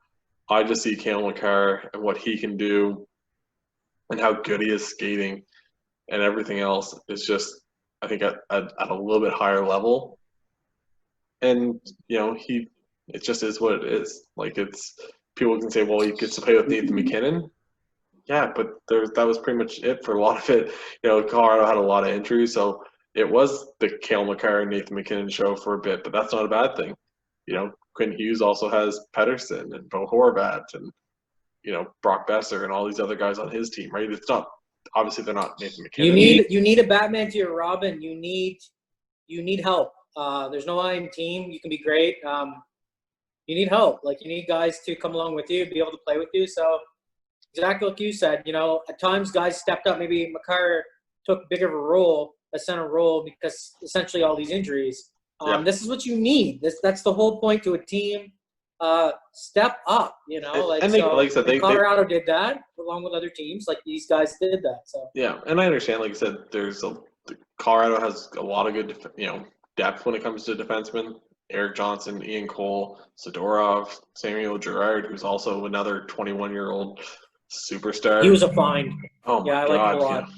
I just see Cale Makar and what he can do and how good he is skating and everything else is just, I think, at a little bit higher level. And, it just is what it is. Like, it's, people can say, well, he gets to play with Nathan McKinnon. Yeah, but that was pretty much it for a lot of it. Colorado had a lot of injuries, so it was the Cale Makar and Nathan McKinnon show for a bit, but that's not a bad thing. Quinn Hughes also has Pedersen and Bo Horvat and, Brock Besser and all these other guys on his team, right? It's not, obviously they're not Nathan McKinnon. You need a Batman to your Robin. You need help. There's no I in team. You can be great. You need help. Like, you need guys to come along with you, be able to play with you. So exactly like you said, at times guys stepped up. Maybe Makar took bigger of a role, a center role, because essentially all these injuries. This is what you need. That's the whole point to a team. Step up, And like I said, Colorado did that along with other teams. Like, these guys did that. So yeah, and I understand. Like I said, Colorado has a lot of good, depth when it comes to defensemen. Eric Johnson, Ian Cole, Sidorov, Samuel Girard, who's also another 21-year-old superstar. He was a find. Oh my I God! like him a lot.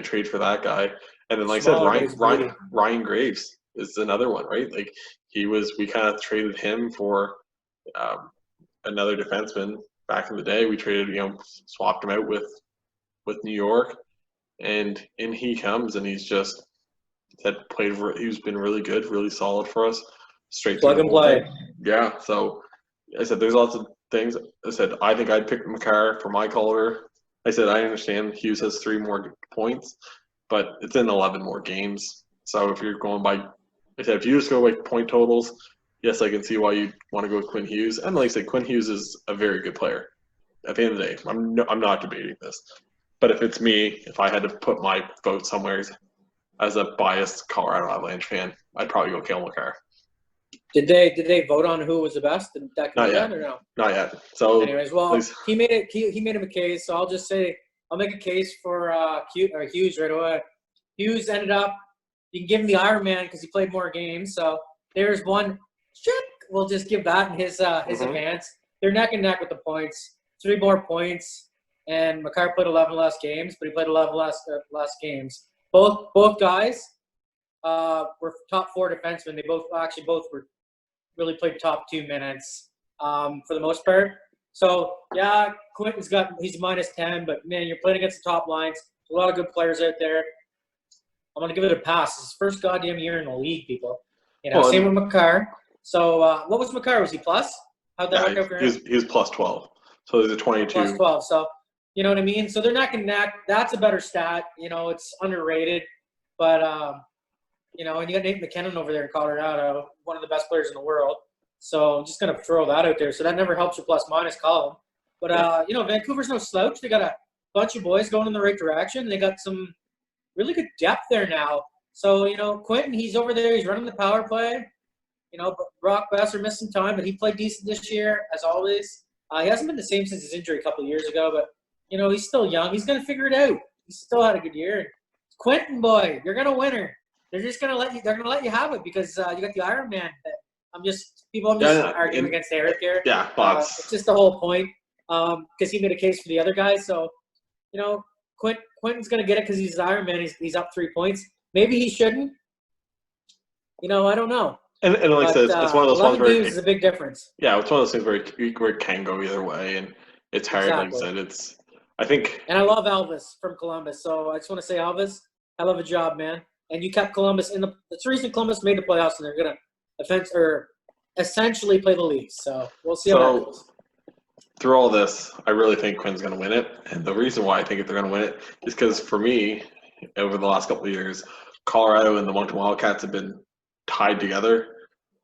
Trade for that guy, and then like Small, I said, Ryan Graves is another one, right? Like, we kind of traded him for another defenseman back in the day. We traded, swapped him out with New York, and in he comes, and he's just he's been really good, really solid for us. Straight plug and play. Yeah. So I said there's lots of things. I said I think I'd pick Makar for my Calder. I said I understand Hughes has 3 more points, but it's in 11 more games. So if you're going by, I said if you just go by point totals, yes, I can see why you'd want to go with Quinn Hughes. And like I said, Quinn Hughes is a very good player. At the end of the day, I'm not debating this. But if it's me, if I had to put my vote somewhere as a biased Colorado Avalanche fan, I'd probably go Cale Makar. Did they vote on who was the best? Did that come Not yet. or no? Not yet. So anyways, well, he made him a case. So I'll just say I'll make a case for Hughes right away. Hughes ended up, you can give him the Iron Man because he played more games. So there's one. We'll just give that in his advance. They're neck and neck with the points. 3 more points, and Makar played 11 less games, but he played 11 less games. Both guys were top 4 defensemen. They both were really played top 2 minutes for the most part. So yeah, he's -10, but man, you're playing against the top lines. A lot of good players out there. I'm gonna give it a pass. It's his first goddamn year in the league, people. Same with Makar. So what was Makar? Was he plus? How'd that work out for him? He was plus 12. So there's a 22. Plus 12. So you know what I mean? So they're neck and neck. That's a better stat. It's underrated. But and you got Nathan McKinnon over there in Colorado, one of the best players in the world. So I'm just gonna throw that out there. So that never helps your plus minus column. But Vancouver's no slouch. They got a bunch of boys going in the right direction. They got some really good depth there now. So Quentin, he's over there. He's running the power play. But Brock Besser missed some time, but he played decent this year, as always. He hasn't been the same since his injury a couple of years ago, but, he's still young. He's going to figure it out. He still had a good year. Quentin, boy, you're going to win her. They're just going to let you have it because you got the Iron Man. I'm just arguing against Eric here. Yeah, it's just the whole point because he made a case for the other guys. So, Quentin's going to get it because he's the Iron Man. He's up 3 points. Maybe he shouldn't. I don't know. And like I said, it's one of those ones where it's a big difference. Yeah, it's one of those things where it can go either way, and it's hard. Exactly. Like I said, I think. And I love Elvis from Columbus, so I just want to say, Elvis, I love a job, man. And you kept Columbus in the. That's the reason Columbus made the playoffs, and they're gonna essentially play the Leafs. So we'll see how that goes. Through all this, I really think Quinn's going to win it, and the reason why I think they're going to win it is because for me, over the last couple of years, Colorado and the Moncton Wildcats have been tied together.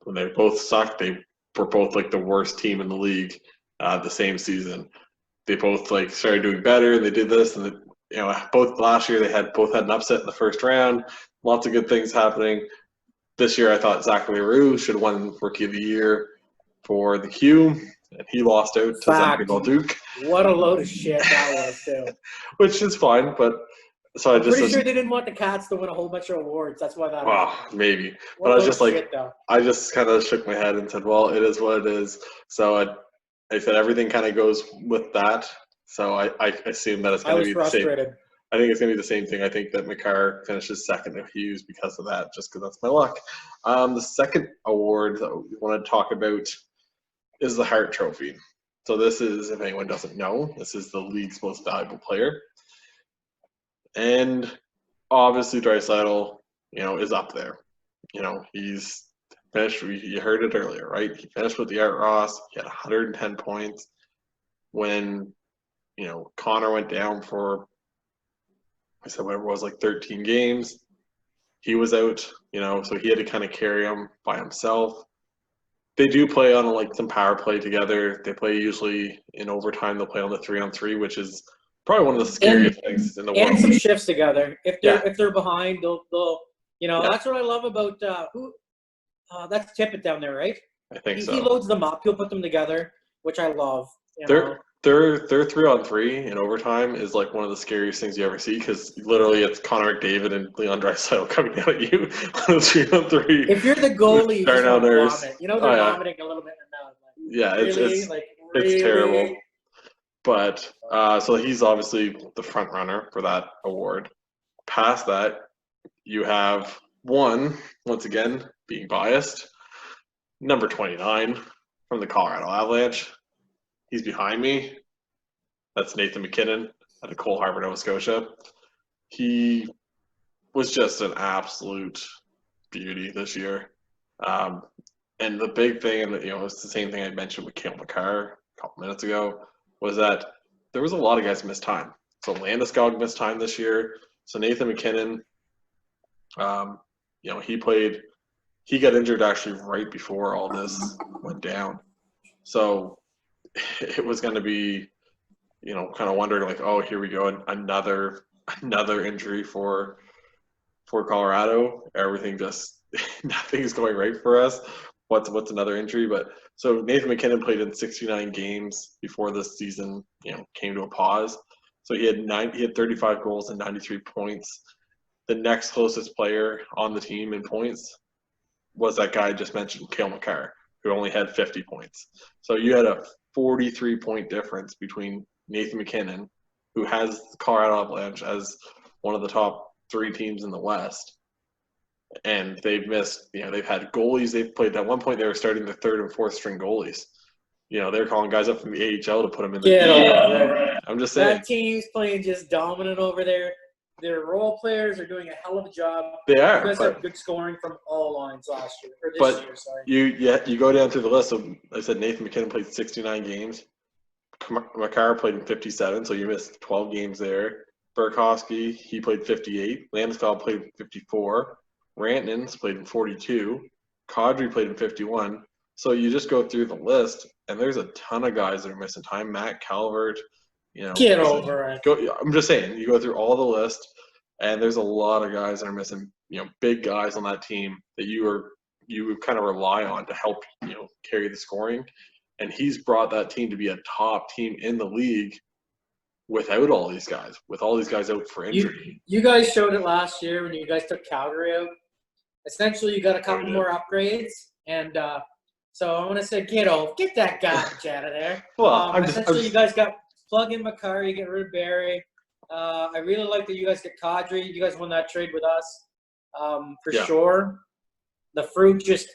When they both sucked, they were both like the worst team in the league the same season. They both started doing better, and they did this, and both last year they both had an upset in the first round. Lots of good things happening. This year, I thought Zach Leroux should have won Rookie of the Year for the Q, and he lost out to Zachary Balduke. What a load of shit that was, too. Which is fine, but so I'm pretty sure they didn't want the Cats to win a whole bunch of awards. That's why that. Well, maybe, but I was just I just kind of shook my head and said, "Well, it is what it is." So I said everything kind of goes with that. So I assume that it's going to be the same. Frustrated. I think it's going to be the same thing. I think that McCarr finishes second to Hughes because of that, just because that's my luck. The second award that we want to talk about is the Hart Trophy. So this is, if anyone doesn't know, this is the league's most valuable player. And obviously Draisaitl, is up there. He's finished, you heard it earlier, right? He finished with the Art Ross. He had 110 points. When, Connor went down for, I said whatever it was, like 13 games, he was out, so he had to kind of carry him by himself. They do play on like some power play together. They play usually in overtime. They'll play on the 3-on-3, which is probably one of the scariest things in the world. And some shifts together. If they're behind, they'll That's what I love about that's Tippett down there, right? I think so. He loads them up. He'll put them together, which I love. Their 3-on-3 in overtime is like one of the scariest things you ever see, because literally it's Connor McDavid and Leon Draisaitl coming down at you on a 3-on-3. If you're the goalie, you just want to vomit. They're vomiting a little bit in their mouth. It's terrible. But so he's obviously the front runner for that award. Past that, you have once again, being biased, number 29 from the Colorado Avalanche. He's behind me. That's Nathan MacKinnon out of Cole Harbour, Nova Scotia. He was just an absolute beauty this year. And the big thing, and it's the same thing I mentioned with Cale Makar a couple minutes ago, was that there was a lot of guys who missed time. So Landeskog missed time this year. So Nathan MacKinnon, he got injured actually right before all this went down. So it was going to be, kind of wondering like, oh, here we go, another injury for Colorado. Everything just nothing's going right for us. What's another injury? But so Nathan MacKinnon played in 69 games before this season, came to a pause. So he had 35 goals and 93 points. The next closest player on the team in points was that guy I just mentioned, Cale Makar, who only had 50 points. So you had a 43-point difference between Nathan MacKinnon, who has the Colorado Avalanche as one of the top 3 teams in the West, and they've missed, they've had goalies. They've played at one point, they were starting the 3rd and 4th string goalies. They're calling guys up from the AHL to put them in the I'm just saying. That team's playing just dominant over there. Their role players are doing a hell of a job. They are. You guys have good scoring from all lines last year, or this year, sorry. You go down through the list. So I said Nathan MacKinnon played 69 games. Makar played in 57, so you missed 12 games there. Burakovsky, he played 58. Landeskog played 54. Rantanen's played in 42. Kadri played in 51. So you just go through the list, and there's a ton of guys that are missing time. Matt Calvert, Get over it. I'm just saying, you go through all the list, and there's a lot of guys that are missing, big guys on that team that you kind of rely on to help, carry the scoring. And he's brought that team to be a top team in the league without all these guys, with all these guys out for injury. You guys showed it last year when you guys took Calgary out. Essentially, you got a couple more upgrades, and so I want to say, get that garbage out of there. Well, you guys got plug in Makar, you get rid of Barry. I really like that you guys get Kadri. You guys won that trade with us, for sure. The fruit just,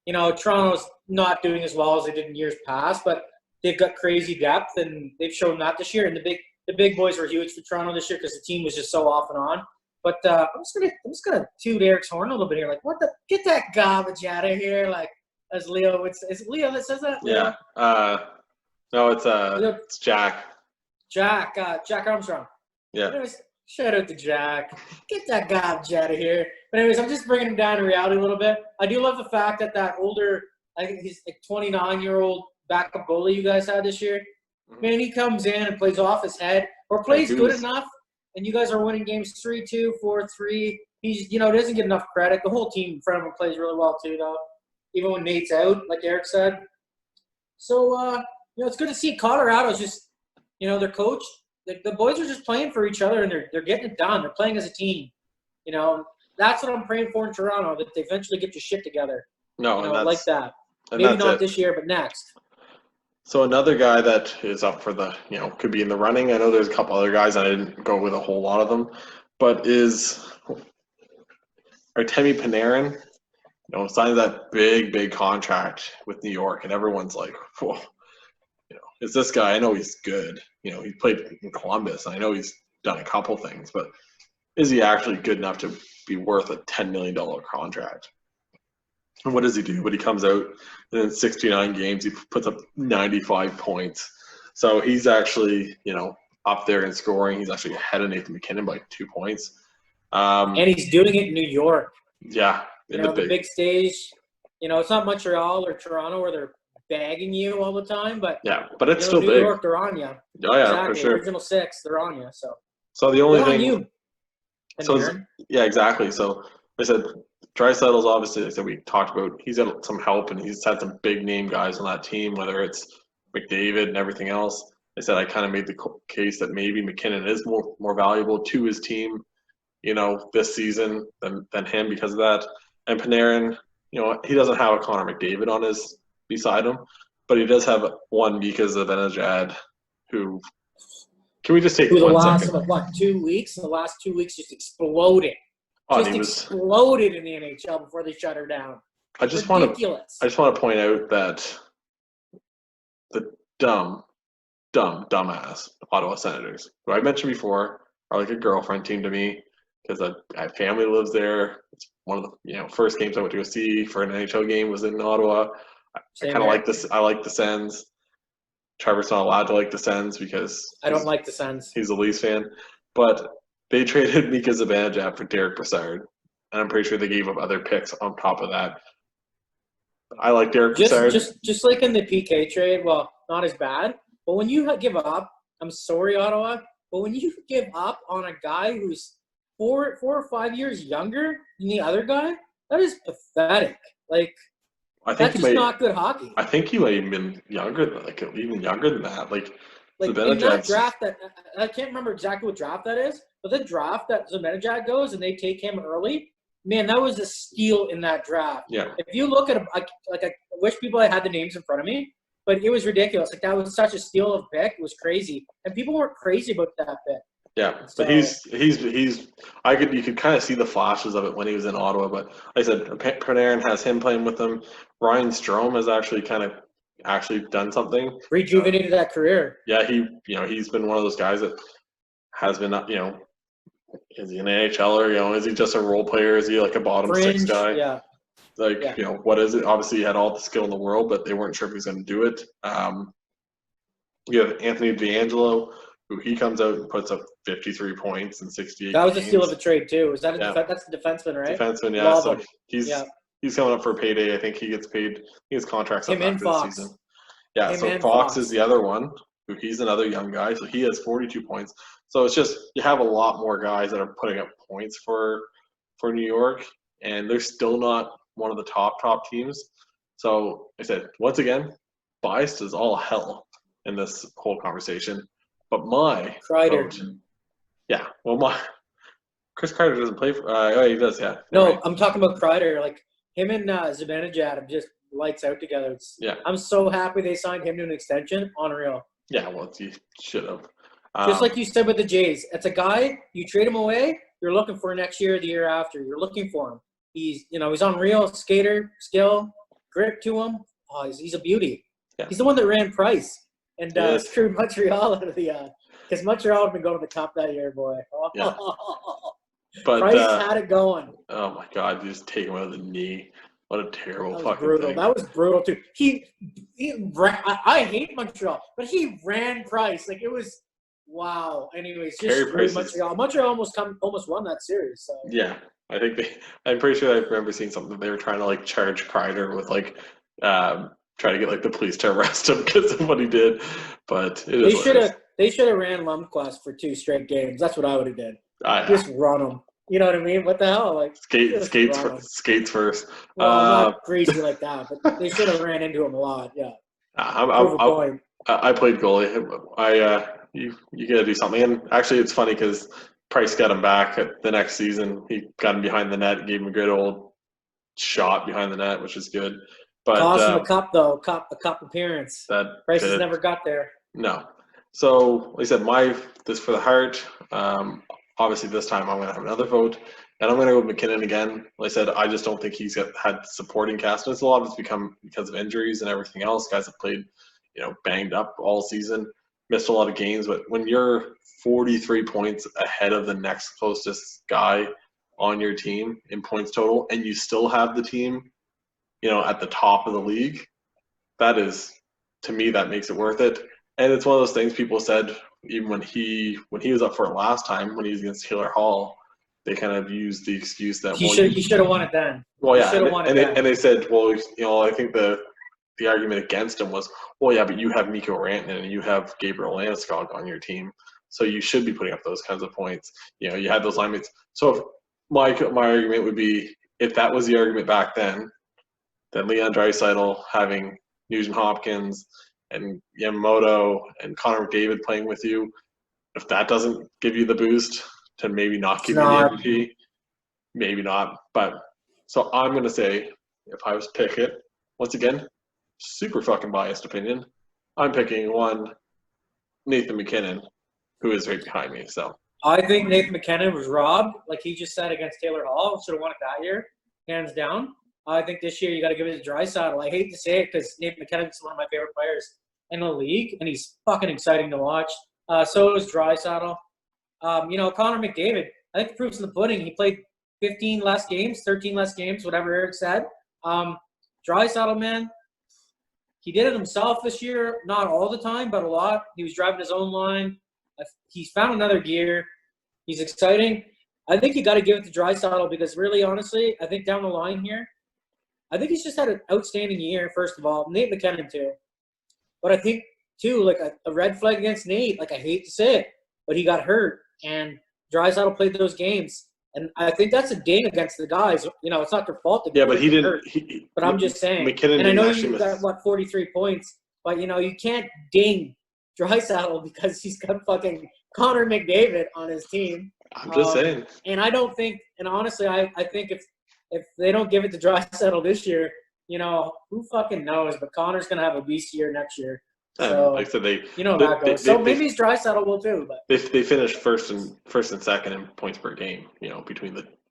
Toronto's not doing as well as they did in years past, but they've got crazy depth, and they've shown that this year. And the big boys were huge for Toronto this year because the team was just so off and on. But I'm just gonna toot Eric's horn a little bit here. Like, get that garbage out of here. Like, as Leo would say. Is it Leo that says that? Yeah. No, it's Jack. Jack Armstrong. Yeah. Anyways, shout out to Jack. Get that garbage out of here. But anyways, I'm just bringing him down to reality a little bit. I do love the fact that older, I think he's like 29-year-old backup goalie you guys had this year. Man, he comes in and plays off his head or plays good enough, and you guys are winning games 3-2, 4-3. He's, doesn't get enough credit. The whole team in front of him plays really well too, though, even when Nate's out, like Eric said. So, it's good to see Colorado's just, their coach, the boys are just playing for each other, and they're getting it done. They're playing as a team. That's what I'm praying for in Toronto, that they eventually get your shit together. No, and like that. Maybe not this year, but next. So another guy that is up for the, could be in the running. I know there's a couple other guys, and I didn't go with a whole lot of them, but is Artemi Panarin, signed that big contract with New York, and everyone's like, whoa, it's this guy. I know he's good. He played in Columbus. I know he's done a couple things, but is he actually good enough to be worth a $10 million contract? And what does he do? But he comes out and in 69 games, he puts up 95 points. So he's actually, up there in scoring. He's actually ahead of Nathan McKinnon by 2 points. And he's doing it in New York. Yeah. The big stage. It's not Montreal or Toronto where they're bagging you all the time, but yeah, but it's still New big. New York, they're on you. Oh yeah, exactly. For sure. Original six, they're on you. So the only thing. You. Yeah, exactly. So I said, Draisaitl's obviously. I said we talked about. He's got some help, and he's had some big name guys on that team, whether it's McDavid and everything else. I said I kind of made the case that maybe McKinnon is more valuable to his team, this season than him because of that. And Panarin, he doesn't have a Connor McDavid on his beside him, but he does have one Mika Zibanejad, who. Can we just take 1 second? 2 weeks? The last 2 weeks just exploded. Exploded in the NHL before they shut her down. I just want to point out that the dumbass Ottawa Senators, who I mentioned before, are like a girlfriend team to me because I have family lives there. It's one of the first games I went to go see for an NHL game was in Ottawa. I kind of like this. I like the Sens. Trevor's not allowed to like the Sens because I don't like the Sens. He's a Leafs fan, but they traded Mika Zibanejad for Derek Brassard, and I'm pretty sure they gave up other picks on top of that. I like Derek Brassard. Just like in the PK trade, well, not as bad, but when you give up, I'm sorry, Ottawa, but when you give up on a guy who's 4 or 5 years younger than the other guy, that is pathetic. That's just not good hockey. I think he might have been younger, even younger than that. In that draft, that I can't remember exactly what draft that is, but the draft that Zibanejad goes and they take him early, man, that was a steal in that draft. Yeah. If you look at I wish people had the names in front of me, but it was ridiculous. That was such a steal of pick. It was crazy, and people weren't crazy about that pick. Yeah, so, but you could kind of see the flashes of it when he was in Ottawa. But like I said, Panarin has him playing with him. Ryan Strome has actually done something. Rejuvenated that career. Yeah, he's been one of those guys that has been, is he an AHLer? Is he just a role player? Is he like a bottom six guy? Yeah. What is it? Obviously, he had all the skill in the world, but they weren't sure if he was going to do it. You have Anthony DeAngelo, who he comes out and puts up 53 points in 68 That was games. a steal of a trade, too. Was that that's the defenseman, right? Defenseman, yeah. So he's coming up for a payday. I think he gets paid. He has contracts up after the season. Yeah, so Fox is the other one, who he's another young guy. So he has 42 points. So it's just you have a lot more guys that are putting up points for New York, and they're still not one of the top teams. So I said, once again, biased is all hell in this whole conversation. But my Kreider. Chris Kreider doesn't play for. Oh, he does, yeah. No, right. I'm talking about Kreider. Him and Zibanejad have just lights out together. I'm so happy they signed him to an extension. Unreal. Yeah, well, you should have. Just like you said with the Jays, it's a guy you trade him away. You're looking for next year, or the year after. You're looking for him. He's unreal, skater, skill, grit to him. Oh, he's a beauty. Yeah. He's the one that ran Price and screwed Montreal out of the because Montreal had been going to the Cup that year, boy. Yeah. But Price had it going. Oh my God! You just take him out of the knee. What a terrible fucking brutal. thing. That was brutal too. He ran, I hate Montreal, but he ran Price it was wow. Anyways, just screwed Montreal. Montreal almost won that series. So. Yeah, I think I'm pretty sure I remember seeing something. They were trying to charge Kreider with try to get the police to arrest him because of what he did. But they should have ran Lundqvist for 2 straight games. That's what I would have did. Just run them. You know what I mean? What the hell? Skates first. Well, not crazy like that, but they should have ran into him a lot. Yeah. I played goalie. You got to do something. And actually, it's funny because Price got him back at the next season. He got him behind the net, gave him a good old shot behind the net, which is good. But cost him a cup though, a cup appearance. That Prices never got there. No. So, like I said, this for the heart. Obviously, this time I'm going to have another vote, and I'm going to go with McKinnon again. Like I said, I just don't think he's had supporting cast. And it's a lot of it's become because of injuries and everything else. Guys have played, banged up all season, missed a lot of games. But when you're 43 points ahead of the next closest guy on your team in points total, and you still have the team, at the top of the league, that is, to me, that makes it worth it. And it's one of those things people said even when he was up for it last time, when he was against Taylor Hall, they kind of used the excuse that he should have won it then. Well, yeah, and they said, well, I think the argument against him was, well, yeah, but you have Mikko Rantanen and you have Gabriel Landeskog on your team, so you should be putting up those kinds of points. You had those line mates. So if my argument would be, if that was the argument back then Leon Draisaitl having Nugent Hopkins and Yamamoto and Connor McDavid playing with you, if that doesn't give you the boost to maybe not give you the MVP, maybe not. But so I'm going to say, if I was to pick it, once again, super fucking biased opinion, I'm picking Nathan McKinnon, who is right behind me. So I think Nathan McKinnon was robbed, like he just said against Taylor Hall. Should have won it that year, hands down. I think this year you got to give it to Draisaitl. I hate to say it because Nathan McKinnon's one of my favorite players in the league, and he's fucking exciting to watch. So is Draisaitl. Connor McDavid, I think the proof's in the pudding. He played 15 less games, 13 less games, whatever Eric said. Draisaitl, man, he did it himself this year. Not all the time, but a lot. He was driving his own line. He's found another gear. He's exciting. I think you got to give it to Draisaitl because really, honestly, I think down the line here, I think he's just had an outstanding year, first of all. Nate McKinnon, too. But I think, too, like a red flag against Nate, like I hate to say it, but he got hurt. And Draisaitl played those games. And I think that's a ding against the guys. It's not their fault. Yeah, but he didn't. Hurt. But I'm just saying. McKinnon and I know you got, 43 points. But, you can't ding Draisaitl because he's got fucking Connor McDavid on his team. I'm just saying. And I don't think – and honestly, I think if they don't give it to Draisaitl this year, who fucking knows? But Connor's going to have a beast year next year. So, like I said, that goes. So maybe it's Draisaitl will too. But they finished first and second in points per game,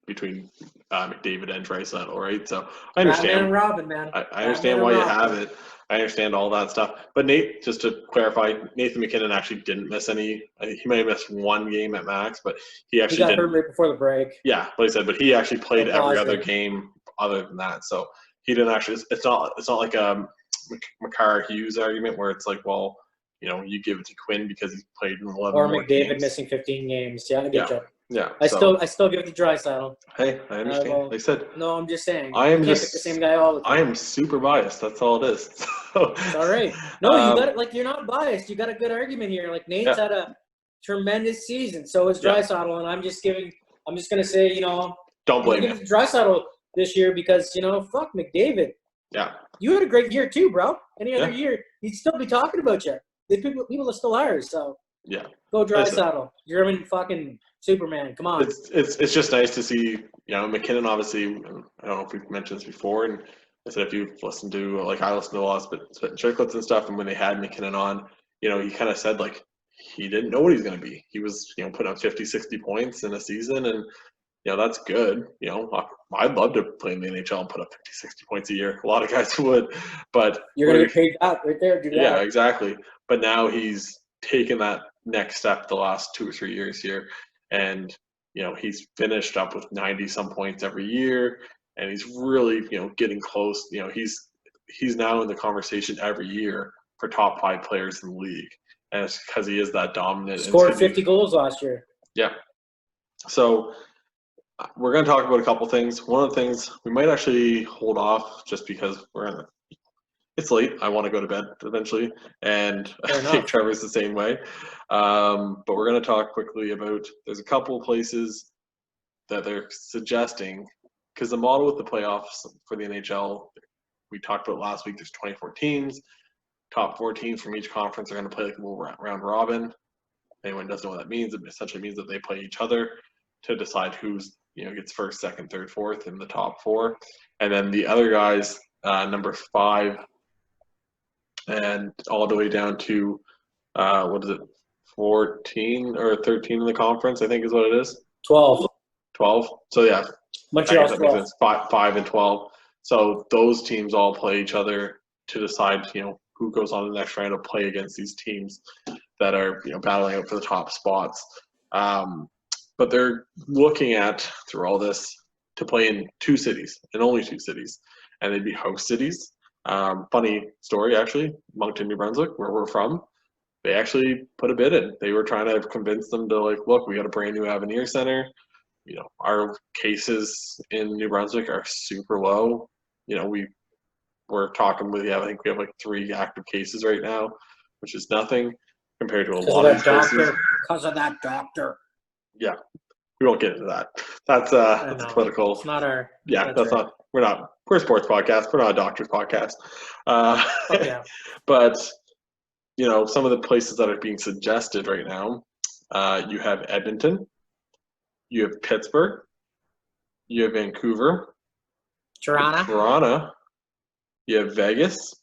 between McDavid and Draisaitl, right? So I understand. Batman and Robin, man. I understand why you have it. I understand all that stuff. But Nate, just to clarify, Nathan McKinnon actually didn't miss any. He may have missed one game at max, but he got hurt right before the break. Yeah, like I said, but he actually played every other game other than that. So he didn't actually. It's not like a Makar Hughes argument where it's like, well, you give it to Quinn because he's played in 11 or more McDavid games. Missing 15 games. Yeah, I get you. Yeah. I still give it to Draisaitl. Hey, I understand. Like I said, no, I'm just saying. I am just pick the same guy all the time. I am super biased. That's all it is. So, it's all right. No, you got it. Like you're not biased. You got a good argument here. Like Nate's had a tremendous season. So is Draisaitl, and I'm just gonna say, don't blame him. Draisaitl this year because fuck McDavid. Yeah. You had a great year too, bro. Any other year, he'd still be talking about you. The people are still ours. So yeah. Go Draisaitl. German fucking Superman. Come on. It's just nice to see, McKinnon obviously, I don't know if we've mentioned this before, and I said if you've listened to, I listened to a lot of Spit and Chicklets and stuff, and when they had McKinnon on, he kind of said, he didn't know what he was going to be. He was, putting up 50, 60 points in a season, and, that's good. I'd love to play in the NHL and put up 50, 60 points a year. A lot of guys would, but you're going to get paid out right there. Do that. Yeah, exactly. But now he's taken that next step the last 2 or 3 years here, and he's finished up with 90-some points every year, and he's really getting close. He's now in the conversation every year for top 5 players in the league, and it's because he is that dominant. Scored 50 goals last year. Yeah. So we're going to talk about a couple things. One of the things we might actually hold off just because it's late. I want to go to bed eventually, and I think Trevor's the same way. But we're going to talk quickly about there's a couple of places that they're suggesting, because the model with the playoffs for the NHL, we talked about last week, there's 24 teams. Top 4 teams from each conference are going to play like a little round robin. If anyone doesn't know what that means, it essentially means that they play each other to decide who's gets first, second, third, fourth in the top 4. And then the other guys number 5, and all the way down to, 14 or 13 in the conference, I think is what it is. 12. 12. So yeah, Montreal's that makes 12. sense. 5 and 12. So those teams all play each other to decide, who goes on the next round of play against these teams that are, battling out for the top spots. But they're looking at, through all this, to play in 2 cities, and only 2 cities, and they'd be host cities. Funny story, actually, Moncton, New Brunswick, where we're from, they actually put a bid in. They were trying to convince them to, like, look, we got a brand new Avenir Center. Our cases in New Brunswick are super low. We're talking with, I think we have like 3 active cases right now, which is nothing compared to a lot of these cases. Because of that doctor. Yeah, we won't get into that. That's political. It's not our. Yeah, that's not. We're a sports podcast. We're not a doctor's podcast. Yeah. But some of the places that are being suggested right now, you have Edmonton, you have Pittsburgh, you have Vancouver, Toronto, you have Vegas,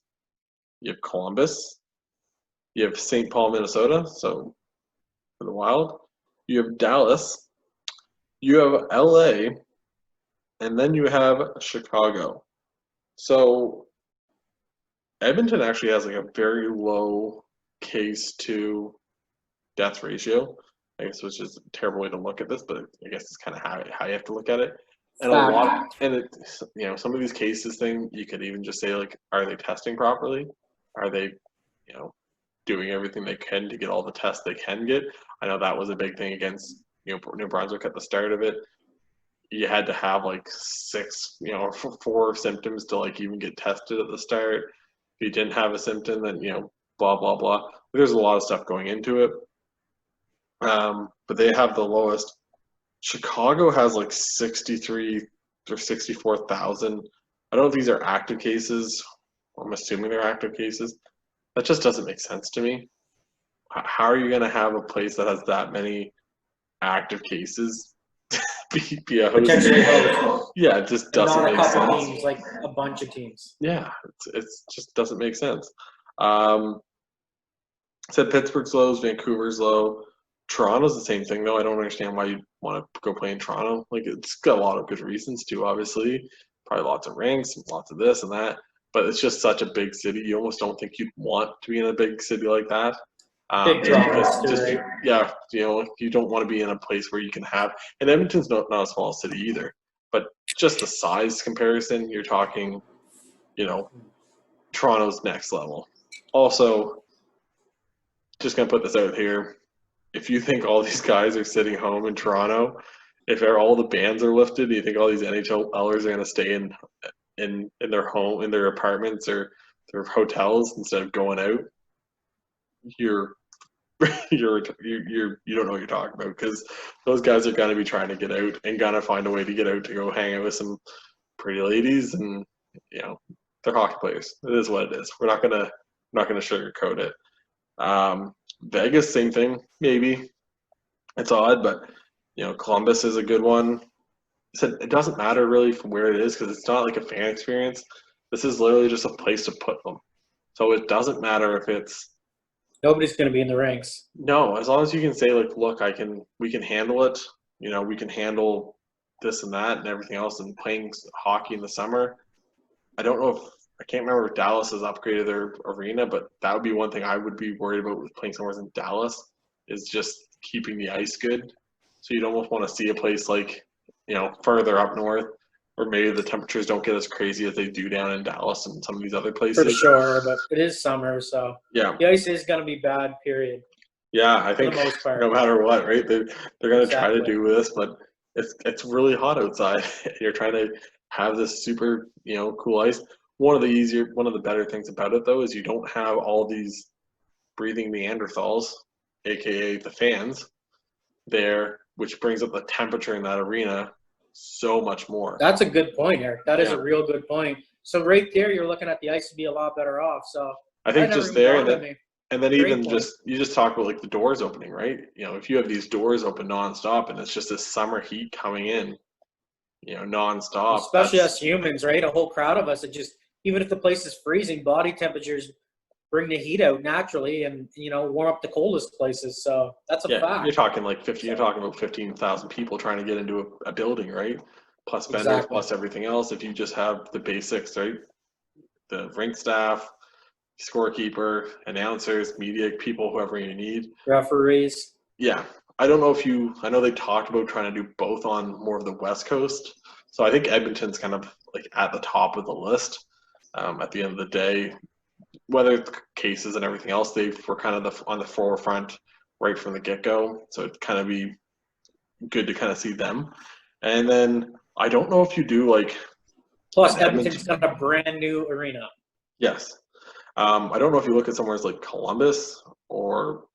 you have Columbus, you have St. Paul, Minnesota, so for the Wild, you have Dallas, you have LA, and then you have Chicago. So Edmonton actually has like a very low case to death ratio, I guess, which is a terrible way to look at this, but I guess it's kind of how you have to look at it. And some of these cases thing, you could even just say, like, are they testing properly? Are they, doing everything they can to get all the tests they can get? I know that was a big thing against, New Brunswick at the start of it. You had to have like 6, 4 symptoms to like even get tested at the start. If you didn't have a symptom, then, blah, blah, blah. There's a lot of stuff going into it. But they have the lowest. Chicago has like 63 or 64,000. I don't know if these are active cases. I'm assuming they're active cases. That just doesn't make sense to me. How are you going to have a place that has that many active cases be a host? Potentially host. Yeah, it just doesn't make sense. Not a couple teams, like a bunch of teams. Yeah, it just doesn't make sense. Said Pittsburgh's low, Vancouver's low. Toronto's the same thing, though. I don't understand why you want to go play in Toronto. Like, it's got a lot of good reasons too, obviously. Probably lots of ranks, lots of this and that. But it's just such a big city. You almost don't think you'd want to be in a big city like that. Big draws, yeah, you don't want to be in a place where you can have. And Edmonton's not a small city either. But just the size comparison, you're talking, Toronto's next level. Also, just going to put this out here. If you think all these guys are sitting home in Toronto, if all the bans are lifted, do you think all these NHLers are going to stay in their home, in their apartments or their hotels instead of going out? You don't know what you're talking about, because those guys are going to be trying to get out and going to find a way to get out to go hang out with some pretty ladies, and they're hockey players. It is what it is. We're not gonna sugarcoat it. Vegas, same thing. Maybe it's odd, but Columbus is a good one. It doesn't matter really from where it is, because it's not like a fan experience. This is literally just a place to put them. So it doesn't matter if it's. Nobody's going to be in the ranks. No, as long as you can say, like, look, we can handle it. We can handle this and that and everything else, and playing hockey in the summer. I can't remember if Dallas has upgraded their arena, but that would be one thing I would be worried about with playing somewhere in Dallas, is just keeping the ice good. So you'd almost want to see a place like, further up north, or maybe the temperatures don't get as crazy as they do down in Dallas and some of these other places. For sure, but it is summer, so yeah, the ice is going to be bad, period. Yeah, I think no matter what, right? They're going to try to do this, but it's really hot outside. You're trying to have this super, cool ice. One of the better things about it, though, is you don't have all these breathing Neanderthals, aka the fans, there, which brings up the temperature in that arena so much more. That's a good point, Eric. That is a real good point. So right there, you're looking at the ice to be a lot better off. So I think just there, and then even you just talk about like the doors opening, right? If you have these doors open nonstop and it's just this summer heat coming in, nonstop. Especially us humans, right? A whole crowd of us, it just even if the place is freezing, body temperatures bring the heat out naturally and, warm up the coldest places. So that's a fact. You're talking like 50. You're talking about 15,000 people trying to get into a building, right? Plus vendors, Exactly. plus everything else. If you just have the basics, right? The rink staff, scorekeeper, announcers, media people, whoever you need. Referees. Yeah. I don't know I know they talked about trying to do both on more of the West Coast. So I think Edmonton's kind of like at the top of the list. At the end of the day, whether it's cases and everything else, they were kind of on the forefront right from the get-go. So it'd kind of be good to kind of see them. And then I don't know if you do like. Plus, Edmonton's got a brand new arena. Yes. I don't know if you look at somewhere like Columbus or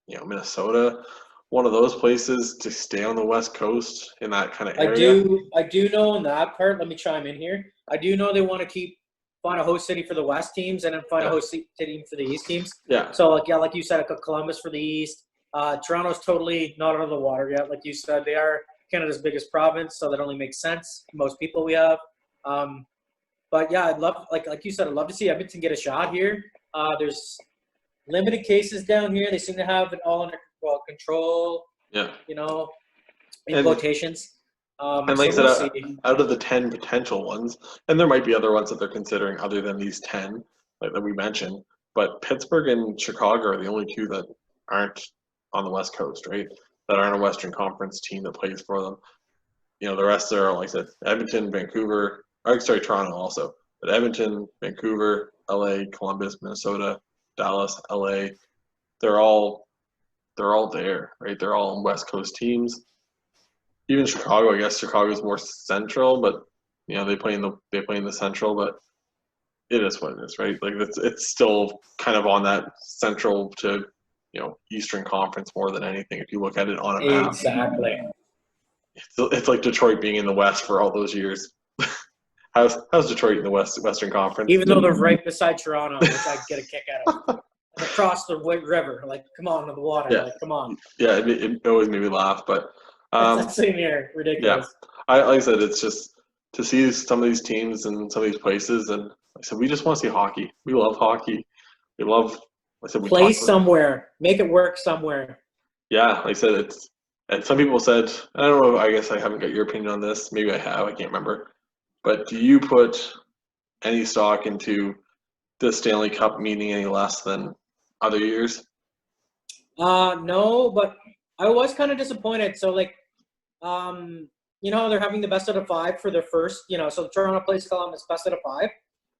Minnesota, one of those places to stay on the West Coast in that kind of area. I do know on that part. Let me chime in here. I do know they want to find a host city for the West teams and then find a host city for the East teams. Yeah. So like you said, Columbus for the East. Toronto's totally not out of the water yet. Like you said, they are Canada's biggest province, so that only makes sense. Most people we have. But yeah, I'd love, like you said, I'd love to see Edmonton get a shot here. There's limited cases down here. They seem to have it all under control. Yeah. In quotations. And like I said, out of the 10 potential ones, and there might be other ones that they're considering other than these 10 that we mentioned, but Pittsburgh and Chicago are the only two that aren't on the West Coast, right? That aren't a Western Conference team that plays for them. The rest are, like I said, Edmonton, Vancouver, Toronto also. But Edmonton, Vancouver, LA, Columbus, Minnesota, Dallas, LA, they're all there, right? They're all West Coast teams. Even Chicago, I guess Chicago's more central, but they play in the central, but it is what it is, right? Like it's still kind of on that central to Eastern Conference more than anything. If you look at it on a map, exactly. It's like Detroit being in the West for all those years. How's Detroit in the Western Conference? Even though they're right beside Toronto, which I get a kick out of. Across the river, like come on, to the water, like come on. Yeah, it always made me laugh, but it's the same here, ridiculous. Yeah, like I said, it's just to see some of these teams and some of these places, and like I said, we just want to see hockey. We love hockey. We love. Like I said, play somewhere, make it work somewhere. Yeah, like I said, and some people said, I don't know. I guess I haven't got your opinion on this. Maybe I have. I can't remember. But do you put any stock into the Stanley Cup meaning any less than other years? No, but I was kind of disappointed. So they're having the best out of 5 for their first, so Toronto plays Columbus best out of 5.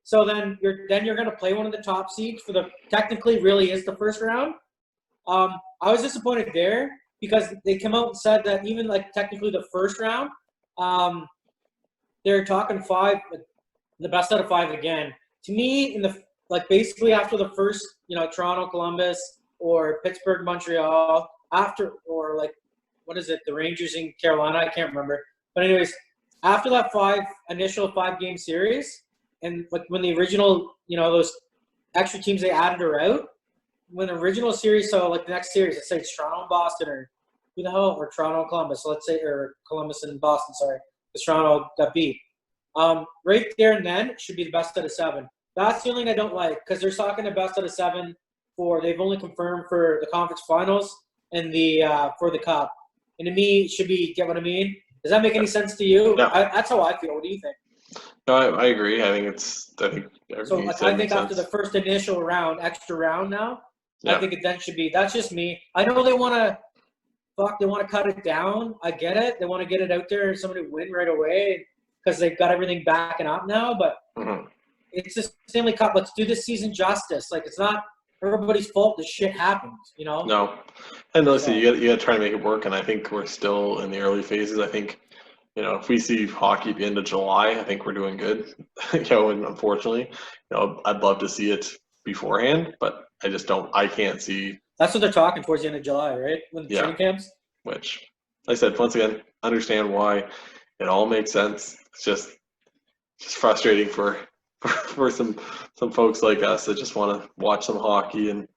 So then you're going to play one of the top seeds for the technically really is the first round. I was disappointed there because they came out and said that even like technically the first round, they're talking 5, the best out of 5 again. To me, basically after the first, Toronto, Columbus, or Pittsburgh, Montreal, the Rangers in Carolina, I can't remember. But anyways, after that initial 5-game series, and like when the original, those extra teams they added are out, when the original series, so like the next series, let's say it's Toronto and Boston, or or Toronto and Columbus, so let's say, or Columbus and Boston, sorry, because Toronto got beat. Right there and then it should be the best out of 7. That's the only thing I don't like because they're talking the best out of 7 they've only confirmed for the conference finals and for the cup. And to me, it should be, get what I mean? Does that make any sense to you? Yeah. That's how I feel. What do you think? No, I agree. I think after the first initial round, extra round now, yeah. I think it then should be, that's just me. I know they want to cut it down. I get it. They want to get it out there and somebody win right away because they've got everything backing up now, but it's the Stanley Cup. Let's do this season justice. Like, it's not everybody's fault this shit happens, No. And listen, you got to try to make it work, and I think we're still in the early phases. I think, if we see hockey at the end of July, I think we're doing good. And unfortunately, I'd love to see it beforehand, but I can't see. That's what they're talking towards the end of July, right? When the training camps? Which, like I said, once again, understand why. It all makes sense. It's just frustrating for some folks like us that just want to watch some hockey and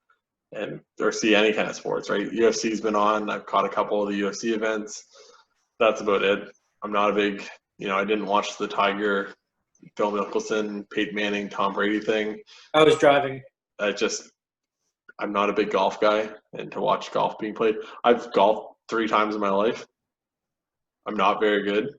or see any kind of sports, right? UFC's been on. I've caught a couple of the UFC events. That's about it. I'm not a big, I didn't watch the Tiger Phil Mickelson, Peyton Manning, Tom Brady thing. I was driving. I'm not a big golf guy, and to watch golf being played, I've golfed 3 times in my life. I'm not very good.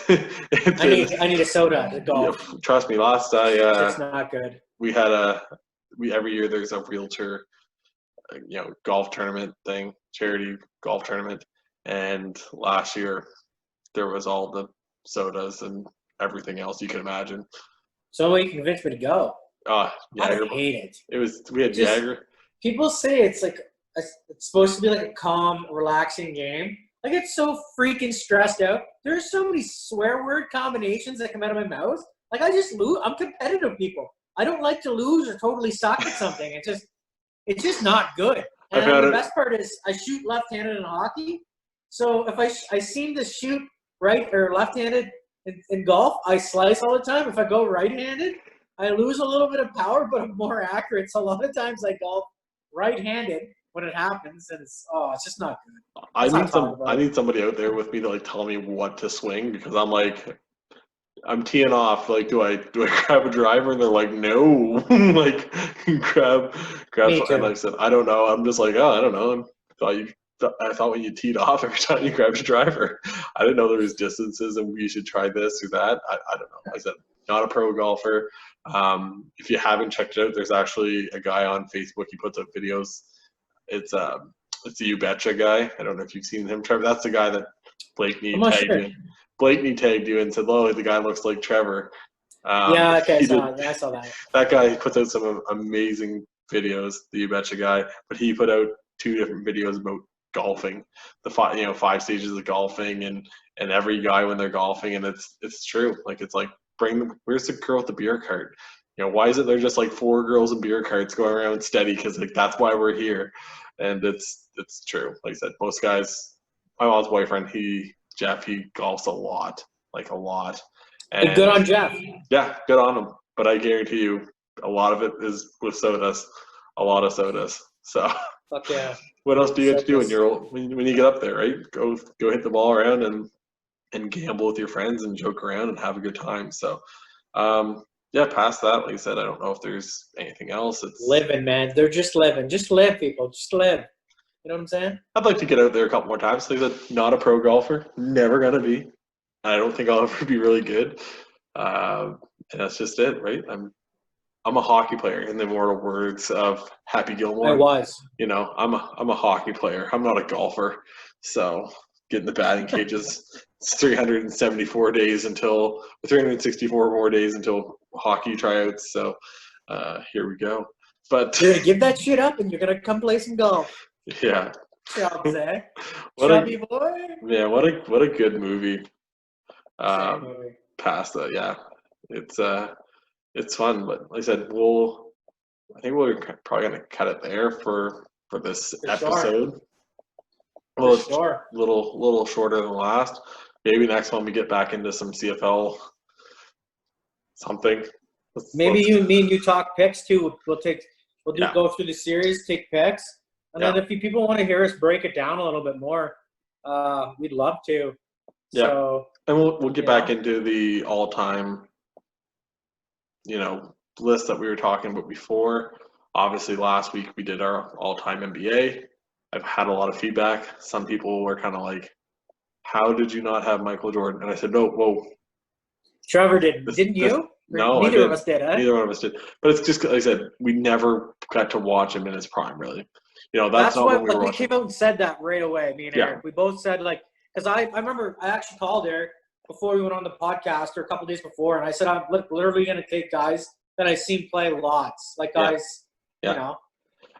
I need a soda to golf. Yeah, trust me. It's not good. We every year there's a realtor, golf tournament thing, charity golf tournament, and last year there was all the sodas and everything else you can imagine. Somebody convinced me to go. Jagger. I hate it. We had Jagger. People say it's supposed to be like a calm, relaxing game. Like, it's so freaking stressed out. There's so many swear word combinations that come out of my mouth. Like, I just lose. I'm competitive, people. I don't like to lose or totally suck at something. It's just not good. And the best part is I shoot left-handed in hockey. So if I seem to shoot right or left-handed in golf, I slice all the time. If I go right-handed, I lose a little bit of power, but I'm more accurate. So a lot of times I golf right-handed when it happens, and it's just not good. I need somebody out there with me to tell me what to swing, because I'm teeing off. Do I grab a driver? And they're like, no. grab. And I said, I don't know. I'm just I don't know. I thought when you teed off every time you grabbed a driver. I didn't know there was distances and you should try this or that. I don't know. I said, not a pro golfer. If you haven't checked it out, there's actually a guy on Facebook. He puts up videos. It's the You Betcha guy. I don't know if you've seen him, Trevor. That's the guy that Blakeney tagged you. Blakeney tagged you and said, "Oh, the guy looks like Trevor." I saw that. That guy puts out some amazing videos. The You Betcha guy, but he put out 2 different videos about golfing, the 5 stages of golfing, and every guy when they're golfing, and it's true. Where's the girl with the beer cart? Why is it they're just 4 girls in beer carts going around steady? Because that's why we're here, and it's true. Like I said, most guys. My mom's boyfriend, Jeff, he golfs a lot, a lot. And good on Jeff. Yeah, good on him. But I guarantee you, a lot of it is with sodas, a lot of sodas. So. Fuck yeah. What else do you get to do when you get up there, right? Go hit the ball around and gamble with your friends and joke around and have a good time. So, past that, like I said, I don't know if there's anything else. It's living, man. They're just living. Just live, people. Just live. You know what I'm saying? I'd like to get out there a couple more times. Like I said, not a pro golfer, never gonna be. I don't think I'll ever be really good. And that's just it, right? I'm a hockey player, in the immortal words of Happy Gilmore. I was. I'm a hockey player. I'm not a golfer. So get in the batting cages. It's 364 days 364 more days until hockey tryouts. So here we go. But you're gonna give that shit up and you're gonna come play some golf. Yeah. Chubby boy. Yeah, what a good movie. Past that, yeah. It's fun, but like I said, I think we're probably gonna cut it there for this episode. Sure. Little shorter than the last. Maybe next one we get back into some CFL something. Maybe me and you talk picks too. Go through the series, take picks, and then if people want to hear us break it down a little bit more, we'd love to. Yeah. So, and we'll get back into the all-time, list that we were talking about before. Obviously, last week we did our all-time NBA. I've had a lot of feedback. Some people were kind of like, "How did you not have Michael Jordan?" And I said, "No, whoa." Trevor didn't you? No, neither of us did. Neither one of us did. But it's just like I said, we never got to watch him in his prime, really. That's not why when we were we came out and said that right away. Me and Eric, we both said because I remember I actually called Eric before we went on the podcast or a couple days before, and I said I'm literally going to take guys that I've seen play lots, guys,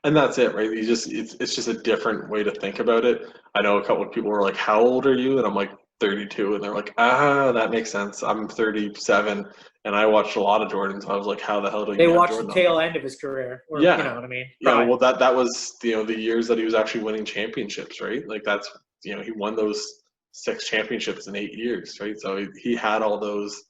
And that's it, right? It's just a different way to think about it. I know a couple of people were like, "How old are you?" And I'm like, 32, and they're like, that makes sense. I'm 37, and I watched a lot of Jordan, so I was like, how the hell do you? They watched Jordan the tail end of his career. You know what I mean? Yeah, well, that was the years that he was actually winning championships, right? That's he won those 6 championships in 8 years, right? So he had all those,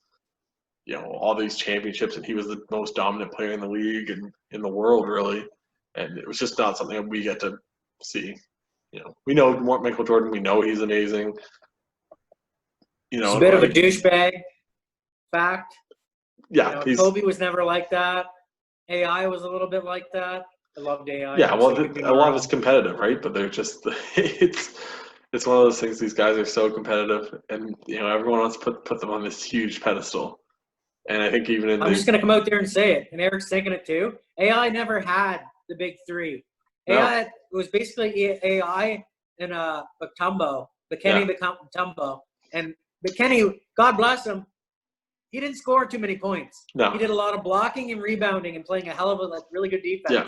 all these championships, and he was the most dominant player in the league and in the world, really. And it was just not something that we get to see. We know Michael Jordan. We know he's amazing. He's a bit of a douchebag. Fact. Yeah, Kobe was never like that. AI was a little bit like that. I loved AI. Yeah, well, Actually, could be a lot of wrong. it's competitive, right? But they're just it's one of those things. These guys are so competitive, and everyone wants to put them on this huge pedestal. And I think even in I'm just gonna come out there and say it, and Eric's thinking it too. AI never had the big three. No. AI was basically AI and Batumbo, Batumbo, and McKenny. God bless him. He didn't score too many points. No. He did a lot of blocking and rebounding and playing a hell of a really good defense. Yeah.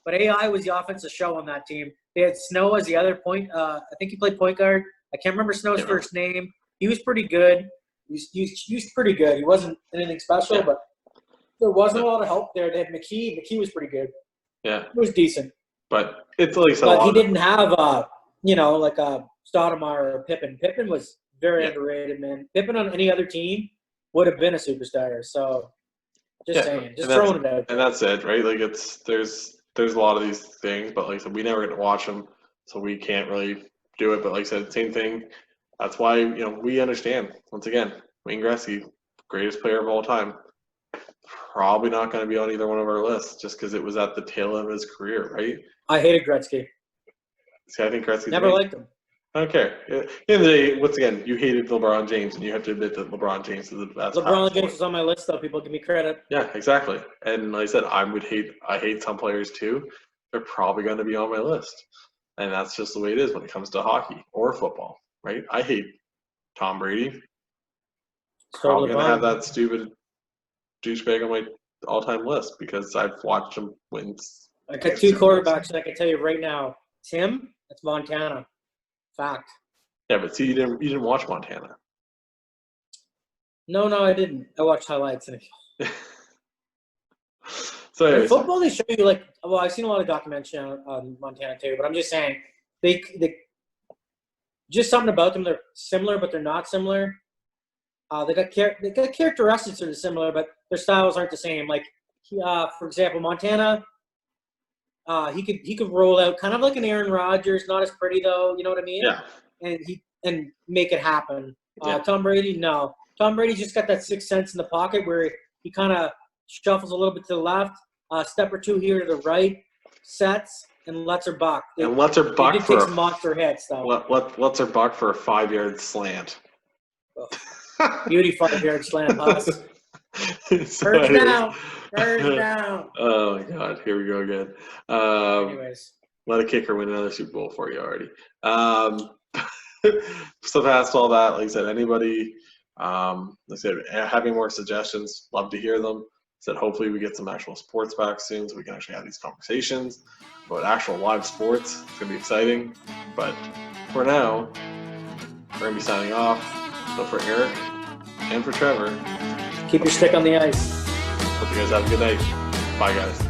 But AI was the offensive show on that team. They had Snow as the other point. I think he played point guard. I can't remember Snow's first name. He was pretty good. He was pretty good. He wasn't anything special, but there wasn't a lot of help there. They had McKee. McKee was pretty good. Yeah. It was decent. But it's like But he didn't have, like a Stoudemire or Pippen. Pippen was very underrated, man. Pippen on any other team would have been a superstar. So just saying, just throwing it out. And that's it, right? Like there's a lot of these things, but like I said, we never get to watch them, so we can't really do it. But like I said, same thing. That's why we understand. Once again, Wayne Gretzky, greatest player of all time, probably not going to be on either one of our lists just because it was at the tail end of his career, right? I hated Gretzky. See, I think Gretzky's never liked him. I don't care. At the end of the day, once again, you hated LeBron James, and you have to admit that LeBron James is the best. LeBron James was on my list, though. People give me credit. Yeah, exactly. And like I said, I hate some players too. They're probably going to be on my list, and that's just the way it is when it comes to hockey or football, right? I hate Tom Brady. Probably going to have that stupid douchebag on my all-time list because I've watched him win. I got two quarterbacks, and I can tell you right now, Tim, that's Montana. Fact. Yeah, but see, you didn't watch Montana. No, I didn't. I watched highlights. So anyways, in football, they show you I've seen a lot of documentary on Montana too, but I'm just saying they just something about them. They're similar, but they're not similar. They got characteristics that are similar, but their styles aren't the same. Like, for example, Montana. He could roll out kind of like an Aaron Rodgers, not as pretty though, you know what I mean? Yeah. And make it happen. Yeah. Tom Brady, no. Tom Brady's just got that sixth sense in the pocket where he kind of shuffles a little bit to the left, step or two here to the right, sets and lets her buck. And lets her buck for take some monster hits though. Lets her buck for a 5-yard slant. Beauty 5-yard slant, Huss. First down. Oh my God! Here we go again. Anyways, let a kicker win another Super Bowl for you already. So past all that, like I said, anybody, like I said, having more suggestions, love to hear them. Said hopefully we get some actual sports back soon, so we can actually have these conversations about actual live sports. It's gonna be exciting. But for now, we're gonna be signing off. So for Eric and for Trevor, keep your stick on the ice. hope you guys have a good night. Bye, guys.